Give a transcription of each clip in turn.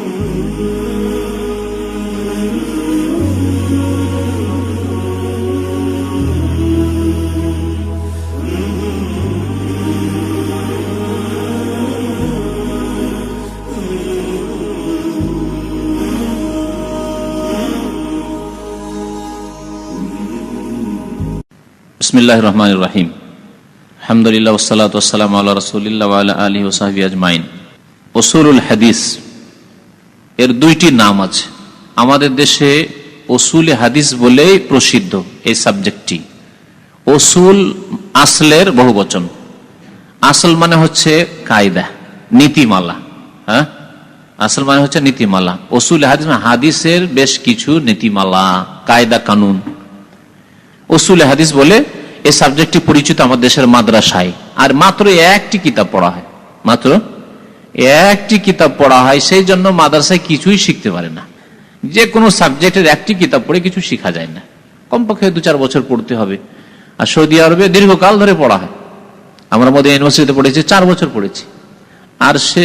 বিসমিল্লাহির রহমানির রহিম। আলহামদুলিল্লাহ ওয়াসসালাতু ওয়াসসালামু আলা রাসূলিল্লাহ ওয়া আলা আলিহি ওয়া সাহবিহি আজমাইন। উসুলুল হাদিস এর দুইটি নাম আছে। আমাদের দেশে উসুল হাদিস বলেই প্রসিদ্ধ এই সাবজেক্টটি। উসুল আসলের বহুবচন। আসল মানে হচ্ছে কায়দা, নীতিমালা। হ্যাঁ, আসল মানে হচ্ছে নীতিমালা। উসুল হাদিস মানে হাদিসের বেশ কিছু নীতিমালা, কায়দা কানুন। উসুল হাদিস বলে এই সাবজেক্টটি পরিচিত আমার দেশের মাদ্রাসায়। আর মাত্র একটি কিতাব পড়া হয়, মাত্র একটি কিতাব পড়া হয়। সেই জন্য মাদ্রাসায় কিছুই শিখতে পারে না। যে কোনো সাবজেক্টের একটি কিতাব পড়ে কিছু শেখা যায় না, কমপক্ষে 2-4 বছর পড়তে হবে। আর সৌদি আরবে দীর্ঘকাল ধরে পড়া হয়। আমরা মধ্যে ইউনিভার্সিটিতে পড়েছি, 4 বছর পড়েছি। আর সে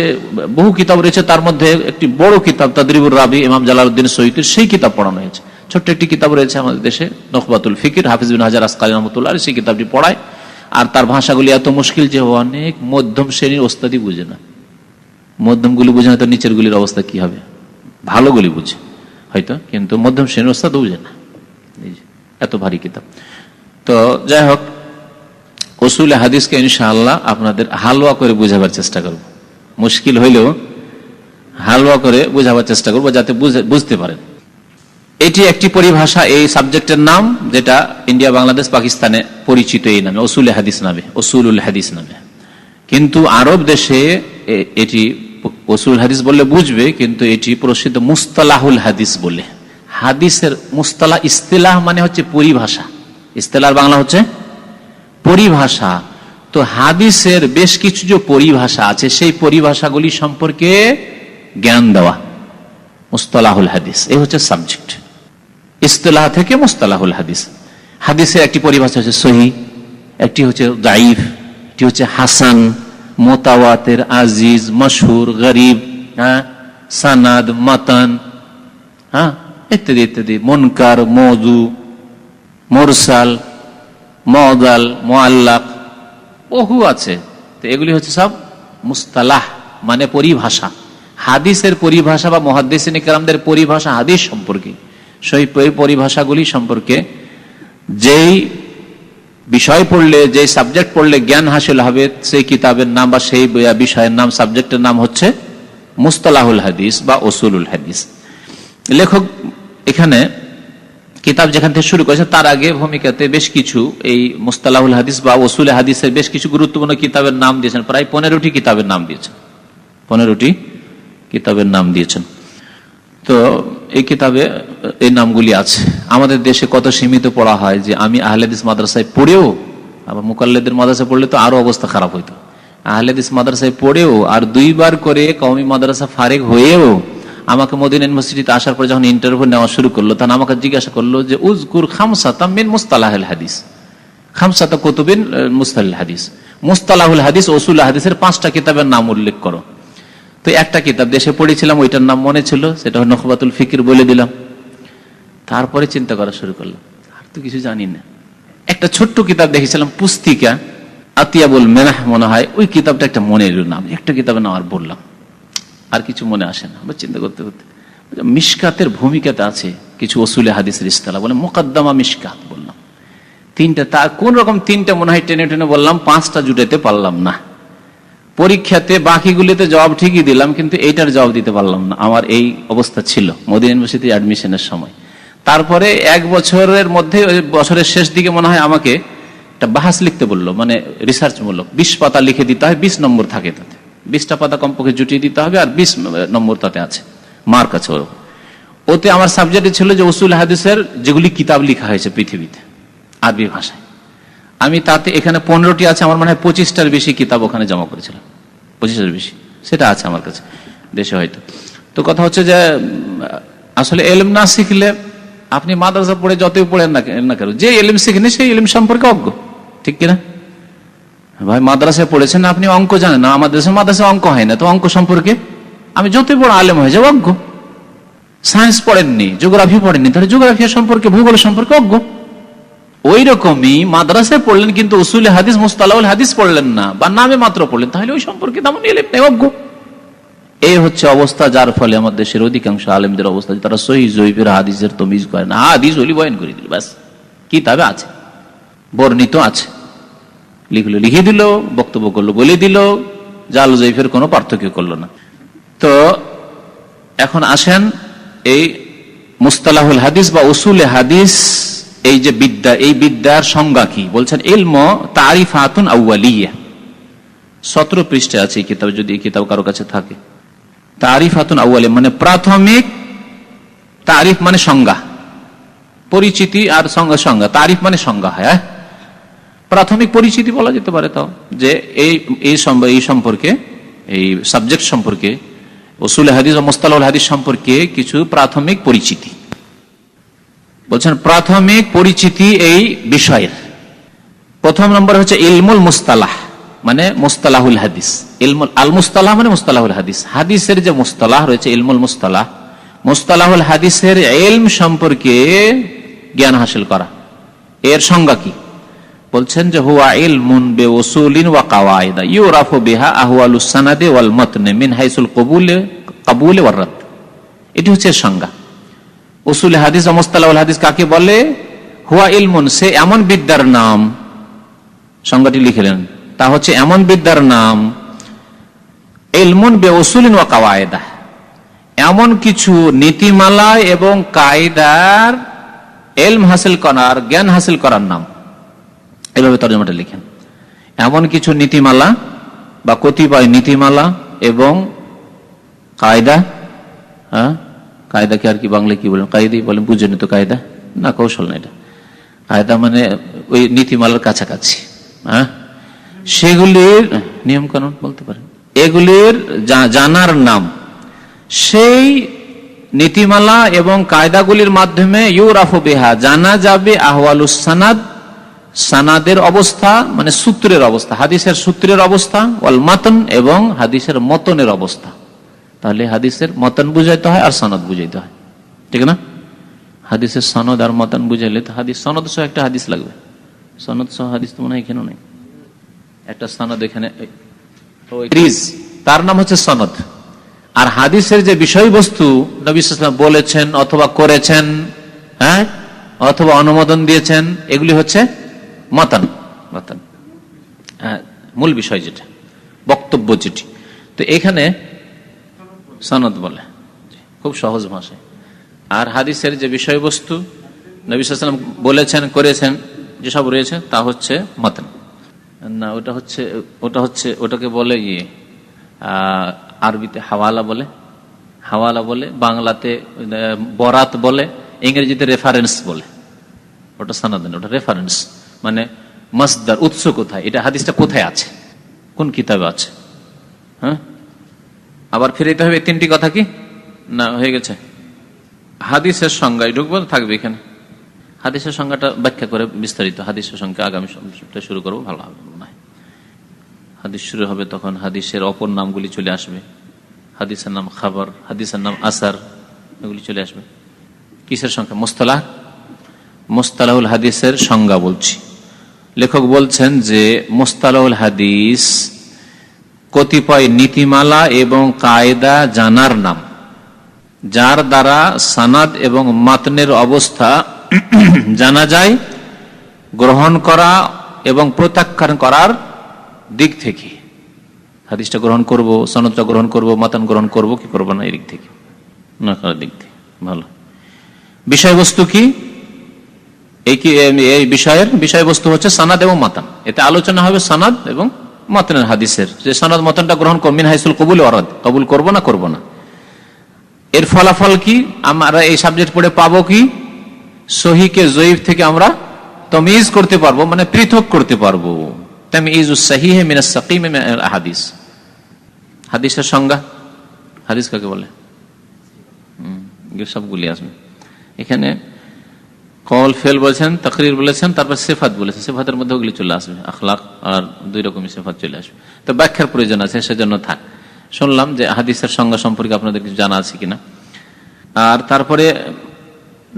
বহু কিতাব রয়েছে, তার মধ্যে একটি বড় কিতাব তাদরিবুর রাবি ইমাম জালালউদ্দিন সৈয়দীর, সেই কিতাব পড়ানো হয়েছে। ছোট্ট একটি কিতাব রয়েছে আমাদের দেশে, নখবাতুল ফিকির, হাফিজ বিন হাজার আসকালী রহমাতুল্লাহ, সেই কিতাবটি পড়ায়। আর তার ভাষাগুলি এত মুশকিল যে অনেক মধ্যম শ্রেণীর ওস্তাদি বুঝে না। মধ্যমগুলি বুঝে না তো নিচের গুলির অবস্থা কি হবে? ভালোগুলি বুঝে হয়তো, কিন্তু মধ্যম শ্রেণীর ওস্তাদ বুঝে না, এত ভারী কিতাব। তো যাই হোক, উসুল হাদিসকে ইনশাআল্লাহ আপনাদের হালুয়া করে বুঝাবার চেষ্টা করব। মুশকিল হইলেও হালুয়া করে বুঝাবার চেষ্টা করব, যাতে বুঝতে পারেন। এটি একটি পরিভাষা এই সাবজেক্টের নাম, যেটা ইন্ডিয়া, বাংলাদেশ, পাকিস্তানে পরিচিত এই নামে, উসুল হাদিস নামে, উসুলুল হাদিস নামে। কিন্তু আরব দেশে এটি উসুল হাদিস বললে বুঝবে, কিন্তু এটি প্রসিদ্ধ মুস্তালাহুল হাদিস বলে। হাদিসের মুস্তালাহ, ইস্তিলাহ মানে হচ্ছে পরিভাষা, ইস্তিলাহর বাংলা হচ্ছে পরিভাষা। তো হাদিসের বেশ কিছু যে পরিভাষা আছে, সেই পরিভাষাগুলি সম্পর্কে জ্ঞান দেওয়া মুস্তালাহুল হাদিস, এই হচ্ছে সাবজেক্ট। ইস্তিলাহ থেকে মুস্তালাহুল হাদিস। হাদিসের একটি পরিভাষা হচ্ছে সহিহ, একটি হচ্ছে দাঈফ, একটি হচ্ছে হাসান, মুতাওয়াতির, আজিজ, মশহুর, গরীব, সানাদ, মাতান, ইত্যাদি ইত্যাদি, মুনকার, মওযু, মুরসাল, মুআদাল, মুআল্লাক, বহু আছে। তো এগুলি হচ্ছে সব মুস্তালাহ, মানে পরিভাষা। হাদিসের পরিভাষা বা মুহাদ্দিসিন কিরামদের পরিভাষা হাদিস সম্পর্কে, সেই পরিভাষাগুলি সম্পর্কে যেই বিষয় পড়লে, যে সাবজেক্ট পড়লে জ্ঞান হাসিল হবে, সেই কিতাবের নাম বা সেই বিষয়ের নাম, সাবজেক্টের নাম হচ্ছে মুস্তালাহুল হাদিস বা উসুলুল হাদিস। লেখক এখানে কিতাব যেখান থেকে শুরু করেছে, তার আগে ভূমিকাতে বেশ কিছু এই মুস্তালাহুল হাদিস বা উসুল হাদিসের বেশ কিছু গুরুত্বপূর্ণ কিতাবের নাম দিয়েছেন। প্রায় 15টি কিতাবের নাম দিয়েছেন, 15টি কিতাবের নাম দিয়েছেন। তো এই কিতাবে এই নামগুলি আছে। আমাদের দেশে কত সীমিত পড়া হয় যে আমি আহলে হাদিস মাদ্রাসায় পড়েও, আবার মুকাল্লিদের মাদ্রাসায় পড়লে তো আরো অবস্থা খারাপ হইতো। আহলে হাদিস মাদ্রাসায় পড়েও আর 2 বার করে কওমি মাদ্রাসা ফারেক হয়েও আমাকে মদিনা ইউনিভার্সিটিতে আসার পর যখন ইন্টারভিউ নেওয়া শুরু করলো, তখন আমাকে জিজ্ঞাসা করলো যে উযকুর খামসাতাম মিন মুস্তালাহুল হাদিস, খামসাতা কুতুবিন মুস্তালাহুল হাদিস, মুস্তালাহুল হাদিস, উসুল হাদিসের 5টা কিতাবের নাম উল্লেখ করো। তো একটা কিতাব দেশে পড়েছিলাম, ওইটার নাম মনে ছিল, সেটা নখবাতুল ফিকির বলে দিলাম। তারপরে চিন্তা করা শুরু করলাম, আর তো কিছু জানি না। একটা ছোট্ট কিতাব দেখেছিলাম, পুস্তিকা, আতিয়াবুল মেনাহ মনে হয়, ওই কিতাবটা একটা মনে এলো নাম, একটা কিতাবের নাম আর বললাম, আর কিছু মনে আসে না। চিন্তা করতে করতে মিশকাতের ভূমিকাতে আছে কিছু উসুলে হাদিসের ইস্তিলাহ, বলে মুকদ্দমা মিশকাত বললাম। 3টা, তা কোন রকম 3টা মনে হয় টেনে টেনে বললাম, 5টা জুটাতে পারলাম না। পরীক্ষাতে বাকিগুলিতে জবাব ঠিকই দিলাম, কিন্তু এইটার জবাব দিতে পারলাম না। আমার এই অবস্থা ছিল মদিনা ইউনিভার্সিটি অ্যাডমিশনের সময়। তারপরে 1 বছরের মধ্যে, বছরের শেষ দিকে মনে হয় আমাকে একটা বাহাস লিখতে বললো, মানে রিসার্চমূলক 20 পাতা লিখে দিতে হয়, 20 নম্বর থাকে তাতে, 20টা পাতা কমপক্ষে জুটিয়ে দিতে হবে, আর 20 নম্বর তাতে আছে, মার্ক আছে। ওতে আমার সাবজেক্টে ছিল যে উসুল হাদিসের যেগুলি কিতাব লেখা হয়েছে পৃথিবীতে আরবি ভাষায়, আমি তাতে এখানে 15টি আছে, আমার মনে হয় 25টার বেশি কিতাব ওখানে জমা করেছিলাম, 25টার বেশি, সেটা আছে আমার কাছে দেশে হয়তো। তো কথা হচ্ছে যে আসলে এলম না শিখলে আপনি মাদ্রাসা পড়ে যতই পড়েন না কেন, যে এলম শিখেনি সেই এলম সম্পর্কে অজ্ঞ, ঠিক কিনা ভাই? মাদ্রাসায় পড়েছেন আপনি, অঙ্ক জানেন না, আমাদের দেশে মাদ্রাসায় অঙ্ক হয় না, তো অঙ্ক সম্পর্কে আমি যতই বড় আলেম হয়ে যাবো অজ্ঞ। সায়েন্স পড়েননি, জিওগ্রাফি পড়েননি, তাহলে জিওগ্রাফি সম্পর্কে, ভূগোল সম্পর্কে অজ্ঞ। ওই রকমই মাদ্রাসায় পড়লেন কিন্তু উসুল হাদিস মুস্তালাহুল হাদিস পড়লেন না, বা নামে মাত্র পড়লেন, তাহলে ওই সম্পর্কে তেমন অজ্ঞ। এই হচ্ছে অবস্থা, যার ফলে আমাদের দেশের অধিকাংশ আলেমদের অবস্থা, তারা সহিহ জয়ীফের হাদিসের তমিজ করে না। হাদিস ওলি বয়ান করে দিল, ব্যাস কিতাবে আছে, বর্ণিত আছে, লিখলো লিখে দিল, বক্তব্য করলো বলে দিল, জাল জয়ীফের কোনো পার্থক্য করলো না। তো এখন আসেন এই মুস্তালাহুল হাদিস বা উসুলে হাদিস, এই যে বিদ্যা, এই বিদ্যার সংজ্ঞা কি বলছেন? ইলম তারিফাতুন আউয়ালিয়া, 17 পৃষ্ঠা আছে এই কিতাব, যদি এই কিতাব কারো কাছে থাকে। তারিফাতুন আউয়ালিয়া মানে প্রাথমিক, তারিফ মানে সংজ্ঞা, পরিচিতি, আর সংজ্ঞা, তারিফ মানে সংজ্ঞা, হ্যাঁ প্রাথমিক পরিচিতি বলা যেতে পারে। তাও যে এই সম্পর্কে, এই সাবজেক্ট সম্পর্কে, উসুল হাদিস ও মুস্তালাহুল হাদিস সম্পর্কে কিছু প্রাথমিক পরিচিতি বলছেন। প্রাথমিক পরিচিতি এই বিষয়ের প্রথম নম্বর হচ্ছে ইলমুল মুস্তালাহ, মানে মুস্তালাহুল হাদিস। ইলমুল আল মুস্তালাহ মানে মুস্তালাহুল হাদিস, হাদিসের যে মুস্তালাহ রয়েছে ইলমুল মুস্তালাহ, মুস্তালাহুল হাদিসের ইলম সম্পর্কে জ্ঞান হাসিল করা। এর সংজ্ঞা কি বলছেন? যে হুয়া ইলমুন বিউসুলিন ওয়া কাওয়াইদা ইউরাফু বিহা আহওয়ালুস সানাদি ওয়াল মাতনি মিন হাইসুল কবুল ওয়ার রাদ। এটি হচ্ছে সংজ্ঞা। উসুল হাদিস ও মুস্তালাহুল হাদিস কাকে বলে? হুয়া ইলমুন, সে এমন বিদ্যার নাম, সংজ্ঞাটি লিখলেন, তা হচ্ছে এমন বিদ্যার নাম, ইলমুন বিউসুলিন ওয়া কাওয়াইদা, এমন কিছু নীতিমালা এবং কায়দার ইলম হাসিল করার, জ্ঞান হাসিল করার নাম। এভাবে তরজমাটা লিখেন, এমন কিছু নীতিমালা বা কতিপয় নীতিমালা এবং কায়দা। হ্যাঁ, কায়দাকে আর কি বাংলা কি বলেন? কায়দাই বলেন, বুঝেনি তো কায়দা না, কৌশল না এটা। কায়দা মানে ওই নীতিমালার কাছাকাছি, হ্যাঁ সেগুলির নিয়ম কানুন বলতে পারেন, এগুলির জানার নাম। সেই নীতিমালা এবং কায়দাগুলির মাধ্যমে ইউরাফু বিহা, জানা যাবে আহওয়ালুস সানাদ, সানাদের অবস্থা মানে সূত্রের অবস্থা, হাদিসের সূত্রের অবস্থা, ওয়াল মাতন এবং হাদিসের মতনের অবস্থা। তাহলে হাদিসের মতন বুঝাইতে হয় আর সনদ বুঝাইতে হয়, ঠিক না? হাদিসের সনদ আর মতন বুঝাইলে তো হাদিস, সনদ সহ একটা হাদিস লাগবে, সনদ সহ হাদিস তো মনে হয় এখানেও নেই। একটা সনদ এখানে, তার নাম হচ্ছে সনদ। আর হাদিসের যে বিষয়বস্তু নবী সাল্লাল্লাহু আলাইহি ওয়াসাল্লাম বলেছেন অথবা করেছেন, হ্যাঁ অথবা অনুমোদন দিয়েছেন, এগুলি হচ্ছে মতন। মতন মূল বিষয় যেটা, বক্তব্য যেটি, তো এখানে সনদ বলে, খুব সহজ ভাষায়। আর হাদিসের যে বিষয়বস্তু নবী সাল্লাল্লাহু আলাইহি ওয়াসাল্লাম বলেছেন, করেছেন, যেসব রয়েছে তা হচ্ছে মতন। না, ওটাকে বলে আরবিতে হাওয়ালা বলে, হাওয়ালা বলে, বাংলাতে বরাত বলে, ইংরেজিতে রেফারেন্স বলে। ওটা সনদ না, ওটা রেফারেন্স, মানে মাসদার, উৎস কোথায়, এটা হাদিসটা কোথায় আছে, কোন কিতাবে আছে। হ্যাঁ, আবার ফিরে হবে 3টি কথা কি না, হয়ে গেছে। হাদিসের সংজ্ঞায় ঢুকবো, থাকবে এখানে হাদিসের সংজ্ঞাটা ব্যাখ্যা করে বিস্তারিত। হাদিসের সংখ্যা আগামী সপ্তাহে শুরু করবো, ভালো হবে মনে হয়। হাদিস শুরু হবে তখন হাদিসের অপর নামগুলি চলে আসবে, হাদিসের নাম খাবার, হাদিসের নাম আসার, এগুলি চলে আসবে। কিসের সংখ্যা? মুস্তালাহ, মুস্তালাহুল হাদিসের সংজ্ঞা বলছি। লেখক বলছেন যে মুস্তালাহুল হাদিস কতিপয় নীতিমালা এবং কায়দা জানার নাম, যার দ্বারা সানাদ এবং মাতনের অবস্থা জানা যায়, গ্রহণ করা এবং প্রত্যাখ্যান করার দিক থেকে। হাদিসটা গ্রহণ করব, সনদটা গ্রহণ করব, মাতান গ্রহণ করব কি করবো না, এই দিক থেকে, না করার দিক থেকে। ভালো, বিষয়বস্তু কি? এই বিষয়ের বিষয়বস্তু হচ্ছে সানাদ এবং মাতান। এতে আলোচনা হবে সানাদ এবং মাতানের, হাদিসের যে সানাদ মাতানটা গ্রহণ করব, মিন হাইসুল কবুল ওয়া রাদ, কবুল করব না করব না। এর ফলাফল কি? আমরা এই সাবজেক্ট পড়ে পাবো কি? সহিকে জয়ীফ থেকে আমরা তামিজ করতে পারবো, মানে পৃথক করতে পারবো। তামিজুস সাহিহ মিনাস সাকিম মিনাল আহাদিস। হাদিসের সংজ্ঞা, হাদিস কাকে বলে, সবগুলি আসবে এখানে। কল ফেল বলেছেন, তাকরির বলেছেন, তারপর সিফাত বলেছেন, সিফাতের মধ্যে ওগুলি চলে আসবে, আখলাক আর 2 রকমের সিফাত চলে আসবে। তো ব্যাখ্যার প্রয়োজন আছে, সেজন্য থাক। শুনলাম যে হাদিসের সংজ্ঞা সম্পর্কে আপনাদের কিছু জানা আছে কিনা। আর তারপরে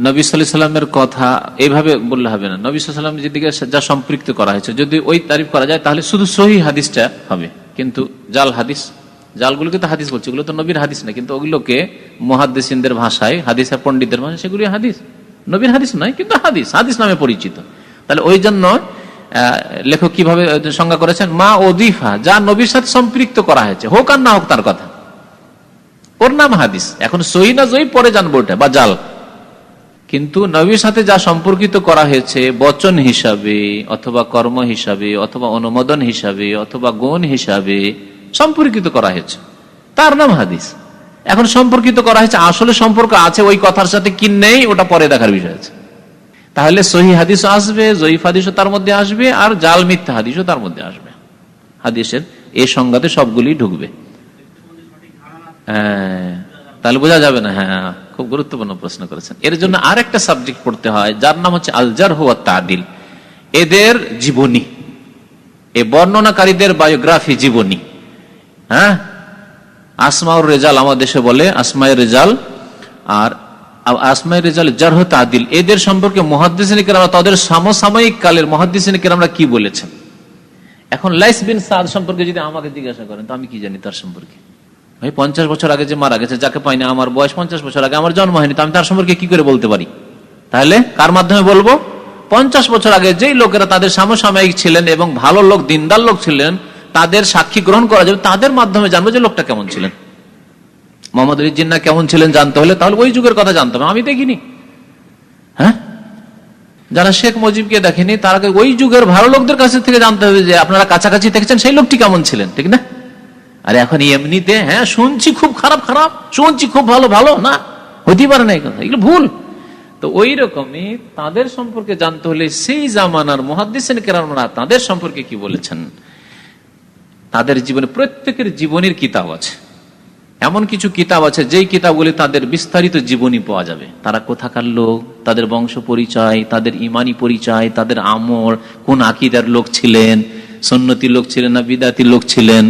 নবী সাল্লাল্লাহু আলাইহি সাল্লামের কথা এইভাবে বললে হবে না। নবী সাল্লাল্লাহু আলাইহি সাল্লাম যেদিকে যা সম্পৃক্ত করা হয়েছে যদি ওই তারিফ করা যায় তাহলে শুধু সহিহ হাদিসটা হবে, কিন্তু জাল হাদিস, জালগুলোকে তো হাদিস বলছে, ওগুলো তো নবীর হাদিস না, কিন্তু ওগুলোকে মুহাদ্দিসিনদের ভাষায়, হাদিসের পণ্ডিতদের ভাষায় সেগুলি হাদিস, নবীর হাদিস নয় কিন্তু হাদিস, হাদিস নামে পরিচিত। তাহলে ওই জন্য লেখক কিভাবে সংজ্ঞা করেছেন, মা ওদিফা, যা নবীর সাথে সম্পৃক্ত করা হয়েছে, হোক আর না হোক তার কথা, ওর নাম হাদিস। এখন সহিহ না জয়ীফ পরে জানবো ওটা, বা জাল, কিন্তু নবীর সাথে যা সম্পর্কিত করা হয়েছে বচন হিসাবে অথবা কর্ম হিসাবে অথবা অনুমোদন হিসাবে অথবা গুণ হিসাবে সম্পর্কিত করা হয়েছে, তার নাম হাদিস। এখন সম্পর্কিত করা হয়েছে, আসলে সম্পর্ক আছে ওই কথার সাথে কি নেই ওটা পরে দেখার বিষয় আছে। তাহলে সহিহ হাদিসও আসবে, জয়ীফ হাদিসও তার মধ্যে আসবে, আর জাল মিথ্যা হাদিসও তার মধ্যে আসবে। হাদিসের এই সংজ্ঞাতে সবগুলি ঢুকবে। হ্যাঁ, তাহলে বোঝা যাবে না। হ্যাঁ, খুব গুরুত্বপূর্ণ প্রশ্ন করেছেন। এর জন্য আরেকটা সাবজেক্ট পড়তে হয় যার নাম হচ্ছে আল জারহ ওয়াত তা'দিল। এদের জীবনী, এই বর্ণনাকারীদের বায়োগ্রাফি, জীবনী। হ্যাঁ, আসমাউর রেজাল আমাদের দেশে বলে, আসমায়ে রেজাল, আর আসমায়ে রেজাল জারহ তা'দিল, এদের সম্পর্কে মুহাদ্দিসিনে কেরাম তাদের সমসাময়িক কালের মুহাদ্দিসিনে কেরামরা কি বলেছেন। এখন লাইস বিন সাদ সম্পর্কে যদি আমাকে জিজ্ঞাসা করেন তো আমি কি জানি তার সম্পর্কে? ভাই 50 বছর আগে যে মারা গেছে, যাকে পাইনি, আমার বয়স 50 বছর আগে, আমার জন্ম হয়নি, তো আমি তার সম্পর্কে কি করে বলতে পারি? তাহলে কার মাধ্যমে বলবো? 50 বছর আগে যেই লোকেরা তাদের সমসাময়িক ছিলেন এবং ভালো লোক, দিনদার লোক ছিলেন, তাদের সাক্ষী গ্রহণ করা যাবে, তাদের মাধ্যমে জানবো যে লোকটা কেমন ছিলেন। মোহাম্মদ আলী জিন্নাহ কেমন ছিলেন জানতে হলে তাহলে ওই যুগের কথা জানতে হবে, আমি দেখিনি। হ্যাঁ, যারা শেখ মুজিবকে দেখেনি তারা ওই যুগের ভালো লোকদের কাছ থেকে জানতে হবে যে আপনারা কাছাকাছি দেখেছেন সেই লোকটি কেমন ছিলেন, ঠিক না? আরে এখন এমনিতে হ্যাঁ শুনছি খুব খারাপ খারাপ, শুনছি খুব ভালো ভালো, না, হতেই পারে না, এই কথা, এগুলো ভুল। তো ওই রকমই তাদের সম্পর্কে জানতে হলে সেই জামানার মুহাদ্দিসিন কেরামরা তাদের সম্পর্কে কি বলেছেন। তাদের জীবনে, প্রত্যেকের জীবনের কিতাব আছে, এমন কিছু কিতাব আছে যেই কিতাবগুলি তাদের বিস্তারিত জীবনী পাওয়া যাবে। তারা কোথাকার লোক, তাদের বংশ পরিচয়, তাদের ইমানি পরিচয়, তাদের আমল, কোন আকীদার লোক ছিলেন, সুন্নতি লোক ছিলেন না বিদাতি লোক ছিলেন,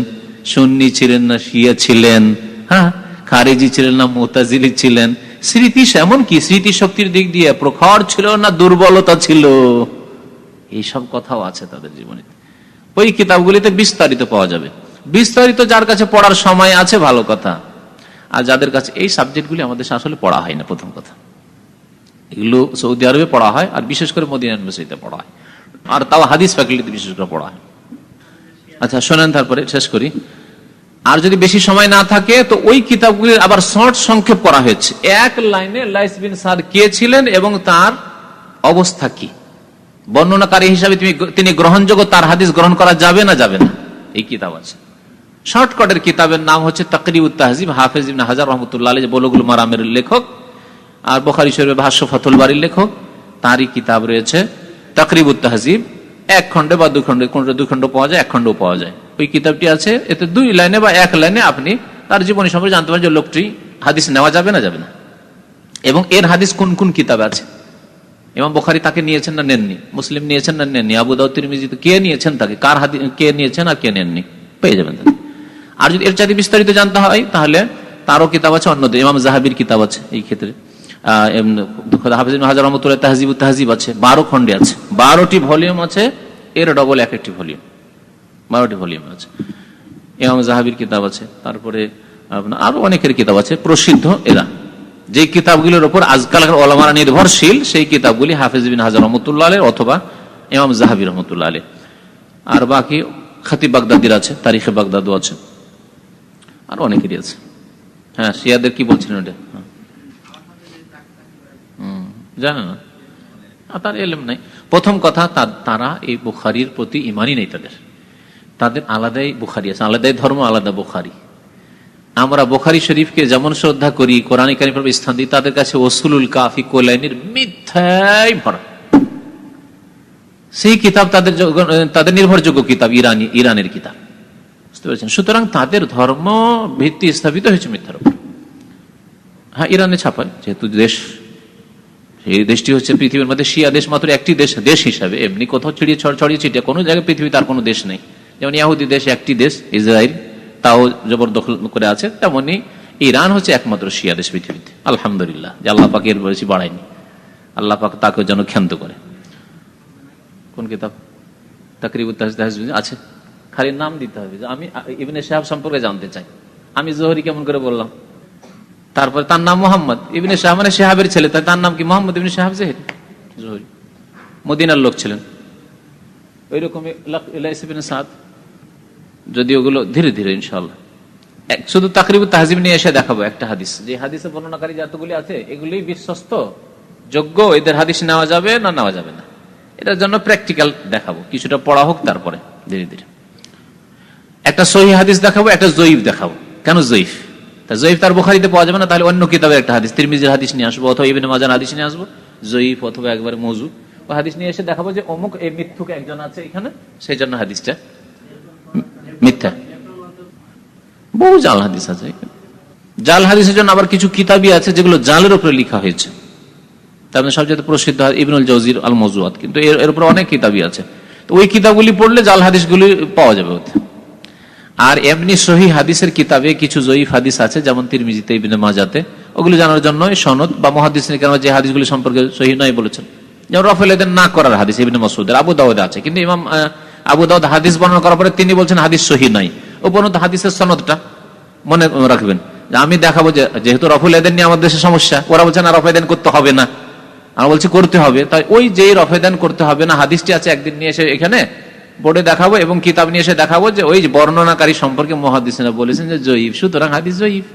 সুন্নি ছিলেন না শিয়া ছিলেন, হ্যাঁ, খারেজি ছিলেন না মুতাজিলি ছিলেন, স্মৃতি এমনকি স্মৃতি শক্তির দিক দিয়ে প্রখর ছিল না দুর্বলতা ছিল, এইসব কথাও আছে তাদের জীবনে। ওই কিতাবগুলিতে বিস্তারিত পাওয়া যাবে। বিস্তারিত যার কাছে পড়ার সময় আছে ভালো কথা, আর যাদের কাছে এই সাবজেক্টগুলি আমাদের আসলে পড়া হয় না। প্রথম কথা, এগুলো সৌদি আরবে পড়া হয়, আর বিশেষ করে মদিনা ইউনিভার্সিটিতে পড়া হয়, আর তাও হাদিস ফ্যাকাল্টিতে বিশেষ করে পড়া হয়। আচ্ছা শোনেন, তারপরে শেষ করি। আর যদি বেশি সময় না থাকে তো ওই কিতাবগুলির আবার শর্ট সংক্ষেপ করা হয়েছে, এক লাইনে লাইস বিন সাদ কে ছিলেন এবং তার অবস্থা কি, বর্ণনাকারী হিসাবে তিনি গ্রহণযোগ্য, তার হাদিস গ্রহণ করা যাবে না যাবে না, এই কিতাব আছে। শর্টকাটের কিতাবের নাম হচ্ছে তাকরিবুত তাহজিব, হাফেজ ইবনে হাজার রাহমাতুল্লাহ আলাইহি বুলুগুল মারামের লেখক, আর বুখারী শরীফের ভাষ্য ফাতুল বারীর লেখক, তারই কিতাব রয়েছে তাকরিবুত তাহজিব। এক খণ্ডে বা দুই খণ্ডে, কোনটা দুই খণ্ড পাওয়া যায়, এক খণ্ডও পাওয়া যায়। ওই কিতাবটি আছে, এতে 2 লাইনে বা 1 লাইনে আপনি তার জীবনী সম্পর্কে জানতে পারেন যে লোকটি হাদিস নেওয়া যাবে না যাবে না, এবং এর হাদিস কোন কোন কিতাবে আছে। ইমাম বুখারী তাকে নিয়েছেন না নেননি, মুসলিম নিয়েছেন না নেননি, আবু দাউদ তিরমিজি কে নিয়েছেন তাকে, কার হাদিস কে নিয়েছেন আর কে নেননি, পেয়ে যাবেন তাকে। আর যদি এর চাইতে বিস্তারিত জানতে হয় তাহলে তারও কিতাব আছে, অন্যদের ইমাম জাহাবির কিতাব আছে এই ক্ষেত্রে, হাফেজ ইবনে হাজার রাহমাতুল্লাহ তাহজিবুত তাহজিব আছে, 12 খণ্ডে আছে, 12টি ভলিউম আছে, এর ডবল এক একটি ভলিউম, 12টি ভলিউম আছে। ইমাম জাহাবির কিতাব আছে, তারপরে আপনার আরো অনেকের কিতাব আছে প্রসিদ্ধ। এরা যে কিতাবগুলোর উপর আজকালকার ওলামারা নির্ভরশীল, সেই কিতাবগুলি হাফেজ ইবনে হাজার রাহমাতুল্লাহ আলাইহি অথবা ইমাম জাহাবি রাহমাতুল্লাহ আলাইহি। আর বাকি খতিব বাগদাদির আছে, তারিখে বাগদাদও আছে, আর অনেকেরই আছে। হ্যাঁ, শিয়াদের কি বলছিলেন ওটা? জানে না, তার এলেম নাই। প্রথম কথা, তারা এই বুখারীর প্রতি ইমানই নেই, তাদের আলাদাই বুখারী আছে, আলাদাই ধর্ম, আলাদা বুখারী। আমরা বুখারী শরীফকে যেমন শ্রদ্ধা করি, কোরআন কারীমের স্থান দিই, তাদের কাছে উসুলুল কাফি কোলাইনির মিথ্যায় ভরা। সেই কিতাব তাদের নির্ভরযোগ্য কিতাব, ইরানের কিতাব, বুঝতে পেরেছেন? সুতরাং তাদের ধর্ম ভিত্তি স্থাপিত হয়েছে মিথ্যার উপর। হ্যাঁ, ইরানে ছাপায়, যেহেতু দেশ, এই দেশটি হচ্ছে পৃথিবীর মধ্যে শিয়া দেশ মাত্র একটি দেশ, দেশ হিসাবে। এমনি কোথাও ছড়িয়ে ছিটিয়ে কোনো জায়গায় পৃথিবী তার কোনো দেশ নেই। যেমন ইহুদি দেশ একটি দেশ, ইসরায়েল, তাও জবরদখল করে আছে, তেমনি ইরান হচ্ছে একমাত্র শিয়া দেশ পৃথিবীতে, আলহামদুলিল্লাহ, যে আল্লাহ পাক এর বেশি বাড়ায়নি। আল্লাহ পাক তাকেও যেন ক্ষান্ত করে। কোন কিতাব? তাকরিবুত তাহজিব আছে, খালি নাম দিতে হবে যে আমি ইবনে শাহাব সম্পর্কে জানতে চাই। আমি জোহরি কেমন করে বললাম, তারপরে তার নাম মোহাম্মদ ইবনে শাহাব, মানে শাহাবের ছেলে, তাই তার নাম কি মোহাম্মদ ইবনে শাহাব জোহরি, মদিনার লোক ছিলেন। ওই রকমই লাইস ইবনে সাদ, যদি ওগুলো ধীরে ধীরে ইনশাআল্লাহ। শুধু তাকরিবুত তাহজিব নিয়ে এসে দেখাবো একটা হাদিস, যে হাদিসে বর্ণনাকারী যতগুলি আছে এগুলি বিশ্বস্ত, যোগ্য, এদের হাদিস নেওয়া যাবে না নেওয়া যাবে না, এটার জন্য প্র্যাকটিক্যাল দেখাবো। কিছুটা পড়া হোক, তারপরে ধীরে ধীরে একটা সহিহ হাদিস দেখাবো, একটা জয়ীফ দেখাবো। কেন জয়ীফ? তা জয়ীফ তার বুখারীতে পাওয়া যাবে না, তাহলে অন্য কিতাবের একটা হাদিস, তিরমিজির হাদিস নিয়ে আসবো, অথবা ইবনে মাজার হাদিস নিয়ে আসবো, জয়ীফ অথবা একবারে মওযু ও হাদিস নিয়ে এসে দেখাবো যে অমুক এই মিথ্যুক একজন আছে এখানে, সেই জন্য হাদিসটা মিথ্যা। বহু জাল হাদিস আছে। জাল হাদিসের জন্য আবার কিছু কিতাবই আছে যেগুলো জালের উপরে লেখা হয়েছে। তার মধ্যে সবচেয়ে প্রসিদ্ধ ইবনুল জাওজির আল মওযুআত, কিন্তু এর উপরে অনেক কিতাবই আছে। তো ওই কিতাবগুলি পড়লে জাল হাদিসগুলি পাওয়া যাবে ওতে। আর এমনি সহিহ হাদিসের কিতাবে কিছু জয়ীফ হাদিস আছে, যেমন তিরমিজিতে, ইবনে মাজাতে, ওগুলো জানার জন্য সনদ বা মুহাদ্দিসিন কেরাম যে হাদিসগুলি সম্পর্কে সহিহ নয় বলেছেন, যেমন রফুল ইয়াদাইন না করার হাদিস ইবনে মাসউদের, আবু দাউদে আছে, কিন্তু ইমাম আবু দাউদ হাদিস বর্ণনা করার পরে তিনি বলছেন হাদিস সহিহ নাই। উপরন্ত হাদিসের সনদটা মনে রাখবেন, যে আমি দেখাবো যে যেহেতু রফুল ইয়াদাইন নিয়ে আমাদের দেশে সমস্যা, ওরা বলছে না রফুল ইয়াদাইন করতে হবে না, আমরা বলছি করতে হবে। তাই ওই যে রফুল ইয়াদাইন করতে হবে না হাদিসটি আছে, একদিন নিয়ে এসে এখানে বোর্ডে দেখাবো এবং কিতাব নিয়ে এসে দেখাবো যে ওই বর্ণনাকারী সম্পর্কে মুহাদ্দিসিনরা বলেছেন যে জয়ীফ, সুতরাং হাদিস জয়ীফ।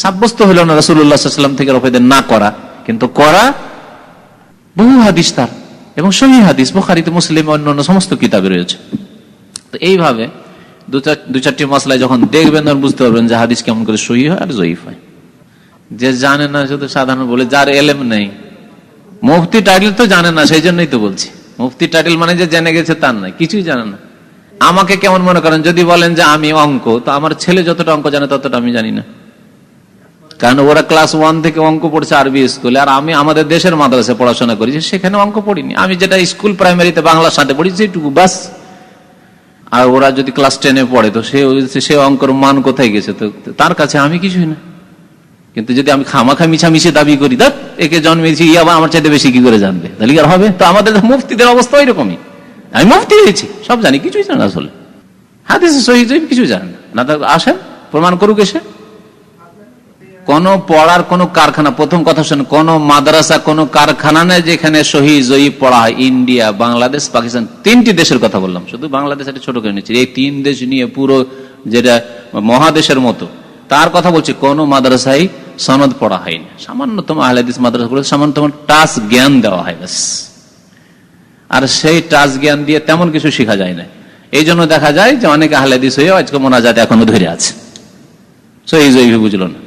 সাব্যস্ত হলো না রাসূলুল্লাহ সাল্লাল্লাহু আলাইহি ওয়াসাল্লাম থেকে রফুল ইয়াদাইন না করা, কিন্তু করা বহু হাদিস তার, এবং সহিহ হাদিস বুখারীতে, মুসলিমে, অন্যান্য সমস্ত কিতাবে রয়েছে। তো এইভাবে দু চারটি মাসলায় যখন দেখবেন তখন বুঝতে পারবেন যে হাদিস কেমন করে সহিহ হয় আর জয়ীফ হয়। যে জানে না শুধু সাধারণ বলে, যার এলেম নেই, মুফতি টাইটেল তো জানে না, সেই জন্যই তো বলছি। মুফতি টাইটেল মানে যে জেনে গেছে তার নাই, কিছুই জানে না। আমাকে কেমন মনে করেন যদি বলেন যে আমি অঙ্ক, তো আমার ছেলে যতটা অঙ্ক জানে ততটা আমি জানি না, কারণ ওরা ক্লাস 1 থেকে অঙ্ক পড়ছে আরবি স্কুলে, আর আমি আমাদের দেশের মাদ্রাসায় পড়াশোনা করেছি, সেখানে অঙ্ক পড়িনি। আমি যেটা স্কুল প্রাইমারিতে বাংলার সাথে পড়েছি এইটুকু বাস। আর ওরা যদি ক্লাস 10-এ পড়ে, তো সে অঙ্কের মান কোথায় গেছে? তো তার কাছে আমি কিছুই না। কিন্তু যদি আমি খামাখা মিছামিছি দাবি করি, দেখ একে জন্মেছি, আবার আমার চাইতে বেশি কি করে জানবে, তাহলে কি আর হবে? তো আমাদের মুফতিদের অবস্থা ওইরকমই। আমি মুফতি হয়েছি, সব জানি, কিছুই জানি না আসলে, হাদিসে সহিহ জয়ীফ কিছু জানেন না। আসেন প্রমাণ করুক এসে। কোন পড়ার কোন কারখানা, প্রথম কথা শুনে, কোন মাদ্রাসা, কোন কারখানা নেই যেখানে সহিহ জয়ীফ পড়া হয়। ইন্ডিয়া, বাংলাদেশ, পাকিস্তান, 3টি দেশের কথা বললাম, শুধু বাংলাদেশ একটা ছোট করে নিচ্ছি, এই 3 দেশ নিয়ে পুরো যেটা মহাদেশের মতো তার কথা বলছি, কোন মাদ্রাসায় সনদ পড়া হয়নি। সামান্যতম আহলে হাদিস মাদ্রাসাগুলোতে সামান্যতম টাচ জ্ঞান দেওয়া হয় ব্যাস, আর সেই টাচ জ্ঞান দিয়ে তেমন কিছু শেখা যায় না। এই জন্য দেখা যায় যে অনেক আহলে হাদিস হয়ে আজকে মোনাজাত এখনো ধরে আছে, সহিহ জয়ীফ বুঝলো না।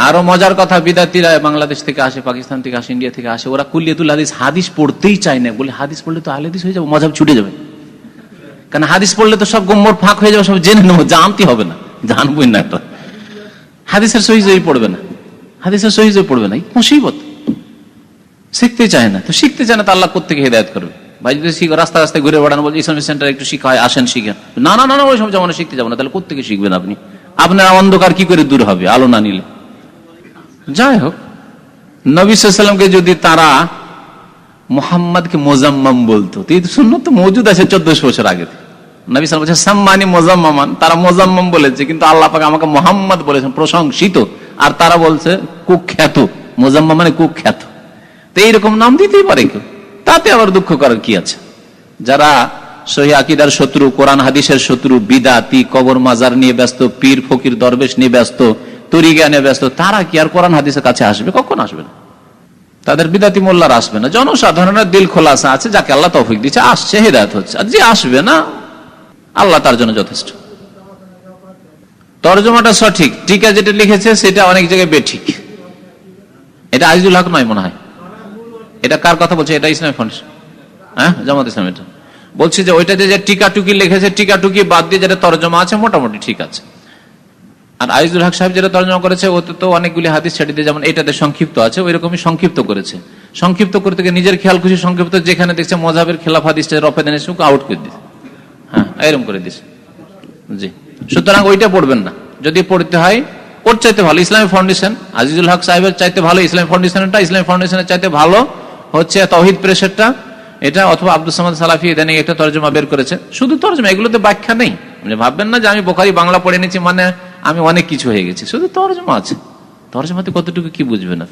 আরো মজার কথা, বিদাতিরা বাংলাদেশ থেকে আসে, পাকিস্তান থেকে আসে, ইন্ডিয়া থেকে আসে, ওরা কুল্লিয়াতুল হাদিস, হাদিস পড়তেই চায় না, বলে হাদিস পড়লে তো আহলে হাদিস হয়ে যাবে, মজাব ছুটে যাবে। কারণ হাদিস পড়লে তো সব গোমর ফাঁক হয়ে যাবে, সব জেনে নেবো, জানতে হবে না, জানবই না। একটা হাদিসের সহিহ জয়ীফ পড়বে না, হাদিসের সহিহ জয়ীফ পড়বে না, মুসিবত। শিখতে চায় না, তো শিখতে চায় না তো আল্লাহ কোত্থেকে হিদায়াত করবে? ভাই যদি রাস্তা রাস্তায় ঘুরে বেড়ানো, বলছে ইসলামিক সেন্টার একটু শিখা হয়, আসেন শিখেন। না না না, ওই সব যেমন শিখতে যাবো না, তাহলে কোত্থেকে শিখবেন আপনি? আপনার অন্ধকার কি করে দূর হবে আলো না নিলে? যাই হোক, নবী সাল্লাল্লাহু আলাইহি ওয়াসাল্লামকে যদি তারা মুহাম্মদকে মোজাম্মাম বলতো, তো এই সুন্নাত তো মওজুদ আছে 1400 বছর আগে। নবী সাল্লাল্লাহু আলাইহি ওয়াসাল্লাম বলেছেন সাম্মানি মোজাম্মামান, তারা মোজাম্মাম বলেছে, কিন্তু আল্লাহ পাক আমাকে মুহাম্মদ বলেছেন, প্রশংসিত, আর তারা বলছে কুখ্যাত। মোজাম্মাম মানে কুখ্যাত। তো এইরকম নাম দিতেই পারে কেউ, তাতে আবার দুঃখ করার কি আছে? যারা সহিহ আকীদার শত্রু, কোরআন হাদিসের শত্রু, বিদাতি, কবর মাজার নিয়ে ব্যস্ত, পীর ফকির দরবেশ নিয়ে ব্যস্ত, তরিকা নিয়ে ব্যস্ত, তারা কি আর কোরআন হাদিসের কাছে আসবে? কখন আসবে না। তাদের বিদাতি মোল্লার আসবে না। জনসাধারণের দিল খোলাসা আছে, যাকে আল্লাহ তৌফিক দিচ্ছে আসছে, হিদায়াত হচ্ছে। আর যে আসবে না, আল্লাহ তার জন্য যথেষ্ট। তরজমাটা সঠিক, টিকা যেটা লিখেছে সেটা অনেক জায়গায় বেঠিক। এটা আজিজুল হক নয় মনে হয়, এটা কার কথা বলছে? এটা ইসলামী ফাউন্ডেশন, হ্যাঁ, জামাত ইসলাম। এটা বলছি যে ওইটাতে যে টিকাটুকি লিখেছে, টিকাটুকি বাদ দিয়ে যেটা তরজমা আছে মোটামুটি ঠিক আছে। আর আজিজুল হক সাহেব যেটা তরজমা করেছে ওতে তো অনেকগুলি হাদিস ছেড়ে দিয়ে, যেমন এটাতে সংক্ষিপ্ত আছে, ওই রকমই সংক্ষিপ্ত করেছে। সংক্ষিপ্ত করতে গিয়ে নিজের খেয়াল খুশি সংক্ষিপ্ত, যেখানে দেখছে মযহাবের খেলাফ হাদিসটা রফেদানে সুক আউট করে দিচ্ছে, হ্যাঁ এরকম করে দিচ্ছে। জি, সুতরাং ওইটা পড়বেন না। যদি পড়তে হয় ওর চাইতে ভালো ইসলামী ফাউন্ডেশন, আজিজুল হক সাহেবের চাইতে ভালো ইসলামী ফাউন্ডেশনটা, ইসলামী ফাউন্ডেশনের চাইতে ভালো হচ্ছে তাওহীদ প্রেসেরটা এটা, অথবা আব্দুল সামাদ সালাফি ইদানিং একটা তরজমা বের করেছে, শুধু তরজমা, এগুলোতে ব্যাখ্যা নেই। ভাববেন না যে আমি বুখারী বাংলা পড়ে নিয়েছি মানে আমি অনেক কিছু হয়ে গেছি, শুধু তরজমা আছে। তরজমাতে কতটুকু কি বুঝবেন?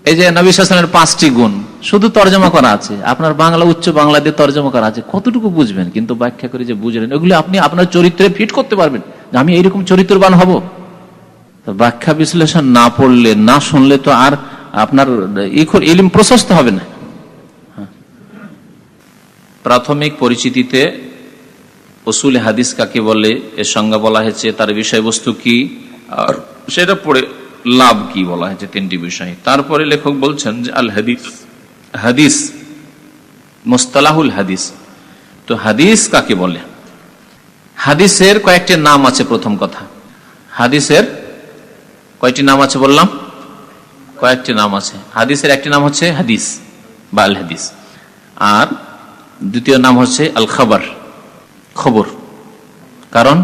এই যে নবী সাল্লাল্লাহু আলাইহি ওয়াসাল্লামের 5টি গুণ শুধু তরজমা করা আছে, আপনার বাংলা উচ্চ বাংলা দিয়ে তরজমা করা আছে, কতটুকু বুঝবেন? কিন্তু ব্যাখ্যা করে যে বুঝলেন, ওগুলো আপনি আপনার চরিত্রে ফিট করতে পারবেন যে আমি এইরকম চরিত্রবান হব। ব্যাখ্যা বিশ্লেষণ না পড়লে, না শুনলে তো আর আপনার ইলম প্রশস্ত হবে না। প্রাথমিক পরিচিতিতে উসুল হাদিস কাকে বলে, এর সংজ্ঞা বলা হয়েছে, তার বিষয়বস্তু কি, আর সেটা পড়ে লাভ কি বলা হয়েছে, 3টি বিষয়। তারপরে লেখক বলছেন যে আল হাদিস, হাদিস মুস্তালাহুল হাদিস। তো হাদিস কাকে বলে? হাদিসের কয়েকটি নাম আছে। প্রথম কথা, হাদিসের কয়টি নাম আছে বললাম? কয়েকটি নাম আছে। হাদিসের একটি নাম হচ্ছে হাদিস বা আল হাদিস, আর দ্বিতীয় নাম হচ্ছে আল খবর, খবর। কারণ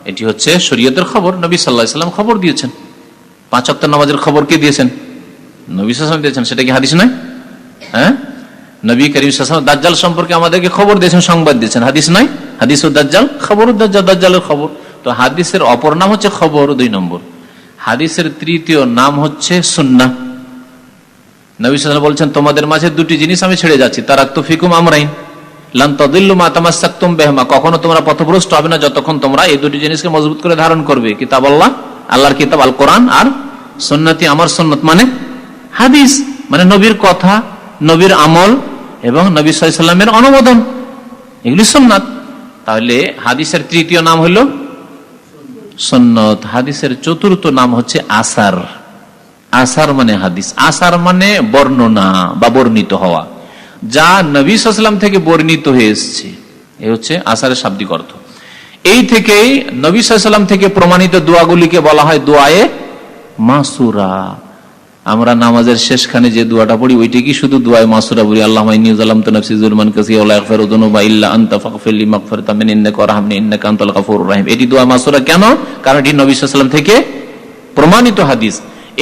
এটি হচ্ছে শরীয়তের খবর, নবী সাল্লাল্লাহু আলাইহি ওয়াসাল্লাম খবর দিয়েছেন। 5 ওয়াক্ত নামাজের খবর কে দিয়েছেন? নবী সাল্লাল্লাহু আলাইহি ওয়াসাল্লাম দিয়েছেন। সেটা কি হাদিস নয়? হ্যাঁ, নবী করিম সাল্লাল্লাহু আলাইহি ওয়াসাল্লাম দাজ্জাল সম্পর্কে আমাদেরকে খবর দিয়েছেন, সংবাদ দিয়েছেন, হাদিস নয়? হাদিস ও দাজ্জাল, খবর ও দাজ্জাল, দাজ্জালের খবর। তো হাদিসের অপর নাম হচ্ছে খবর, 2 নম্বর। হাদিসের তৃতীয় নাম হচ্ছে সুন্নাহ। নবী সাল্লাল্লাহু আলাইহি ওয়াসাল্লাম বলছেন, তোমাদের মাঝে 2টি জিনিস আমি ছেড়ে যাচ্ছি, তারাকতু ফিকুম আমরাইন লান তাদিল্লু মা তামাসসাকতুম বিহিমা, কখনো তোমরা পথভ্রষ্ট হবে না যতক্ষণ তোমরা এই 2টি জিনিসকে মজবুত করে ধারণ করবে, কিতাব আল্লাহ, আল্লাহর কিতাব আল কোরআন, আর সুন্নতি, আমার সুন্নত মানে হাদিস, মানে নবীর কথা, নবীর আমল এবং নবী সাল্লাল্লাহু আলাইহি ওয়াসাল্লামের অনুমোদন, এগুলি সুন্নাত। তাহলে হাদিসের তৃতীয় নাম হলো সুন্নত। হাদিসের চতুর্থ নাম হচ্ছে আসার। আসার মানে হাদিস, আসার মানে বর্ণনা বা বর্ণিত হওয়া, যা নবী সাল্লাল্লাহু আলাইহি ওয়াসাল্লাম থেকে বর্ণিত হয়ে এসেছে, এই হচ্ছে আসারের শাব্দিক অর্থ। এই থেকেই নবী সাল্লাল্লাহু আলাইহি ওয়াসাল্লাম থেকে প্রমাণিত দোয়াগুলিকে বলা হয় দোয়ায়ে মাসুরা। আমরা নামাজের শেষখানে যে দোয়াটা পড়ি ওইটা কি শুধু দোয়ায়ে মাসুরা বলি? আল্লাহুম্মা ইন্নী যালামতু নাফসি যুলমান কাসীরা ওয়া লা ইয়াগফিরু যুনুবা ইল্লা আনতা ফাগফিরলি মাগফিরাতাম মিন ইন্নাকা ওয়ারহামনি ইন্নাকা আনতাল গফুরুর রহিম। এটি দোয়া মাসুরা কেন? কারণ এটি নবী সাল্লাল্লাহু আলাইহি ওয়াসাল্লাম থেকে প্রমাণিত হাদিস।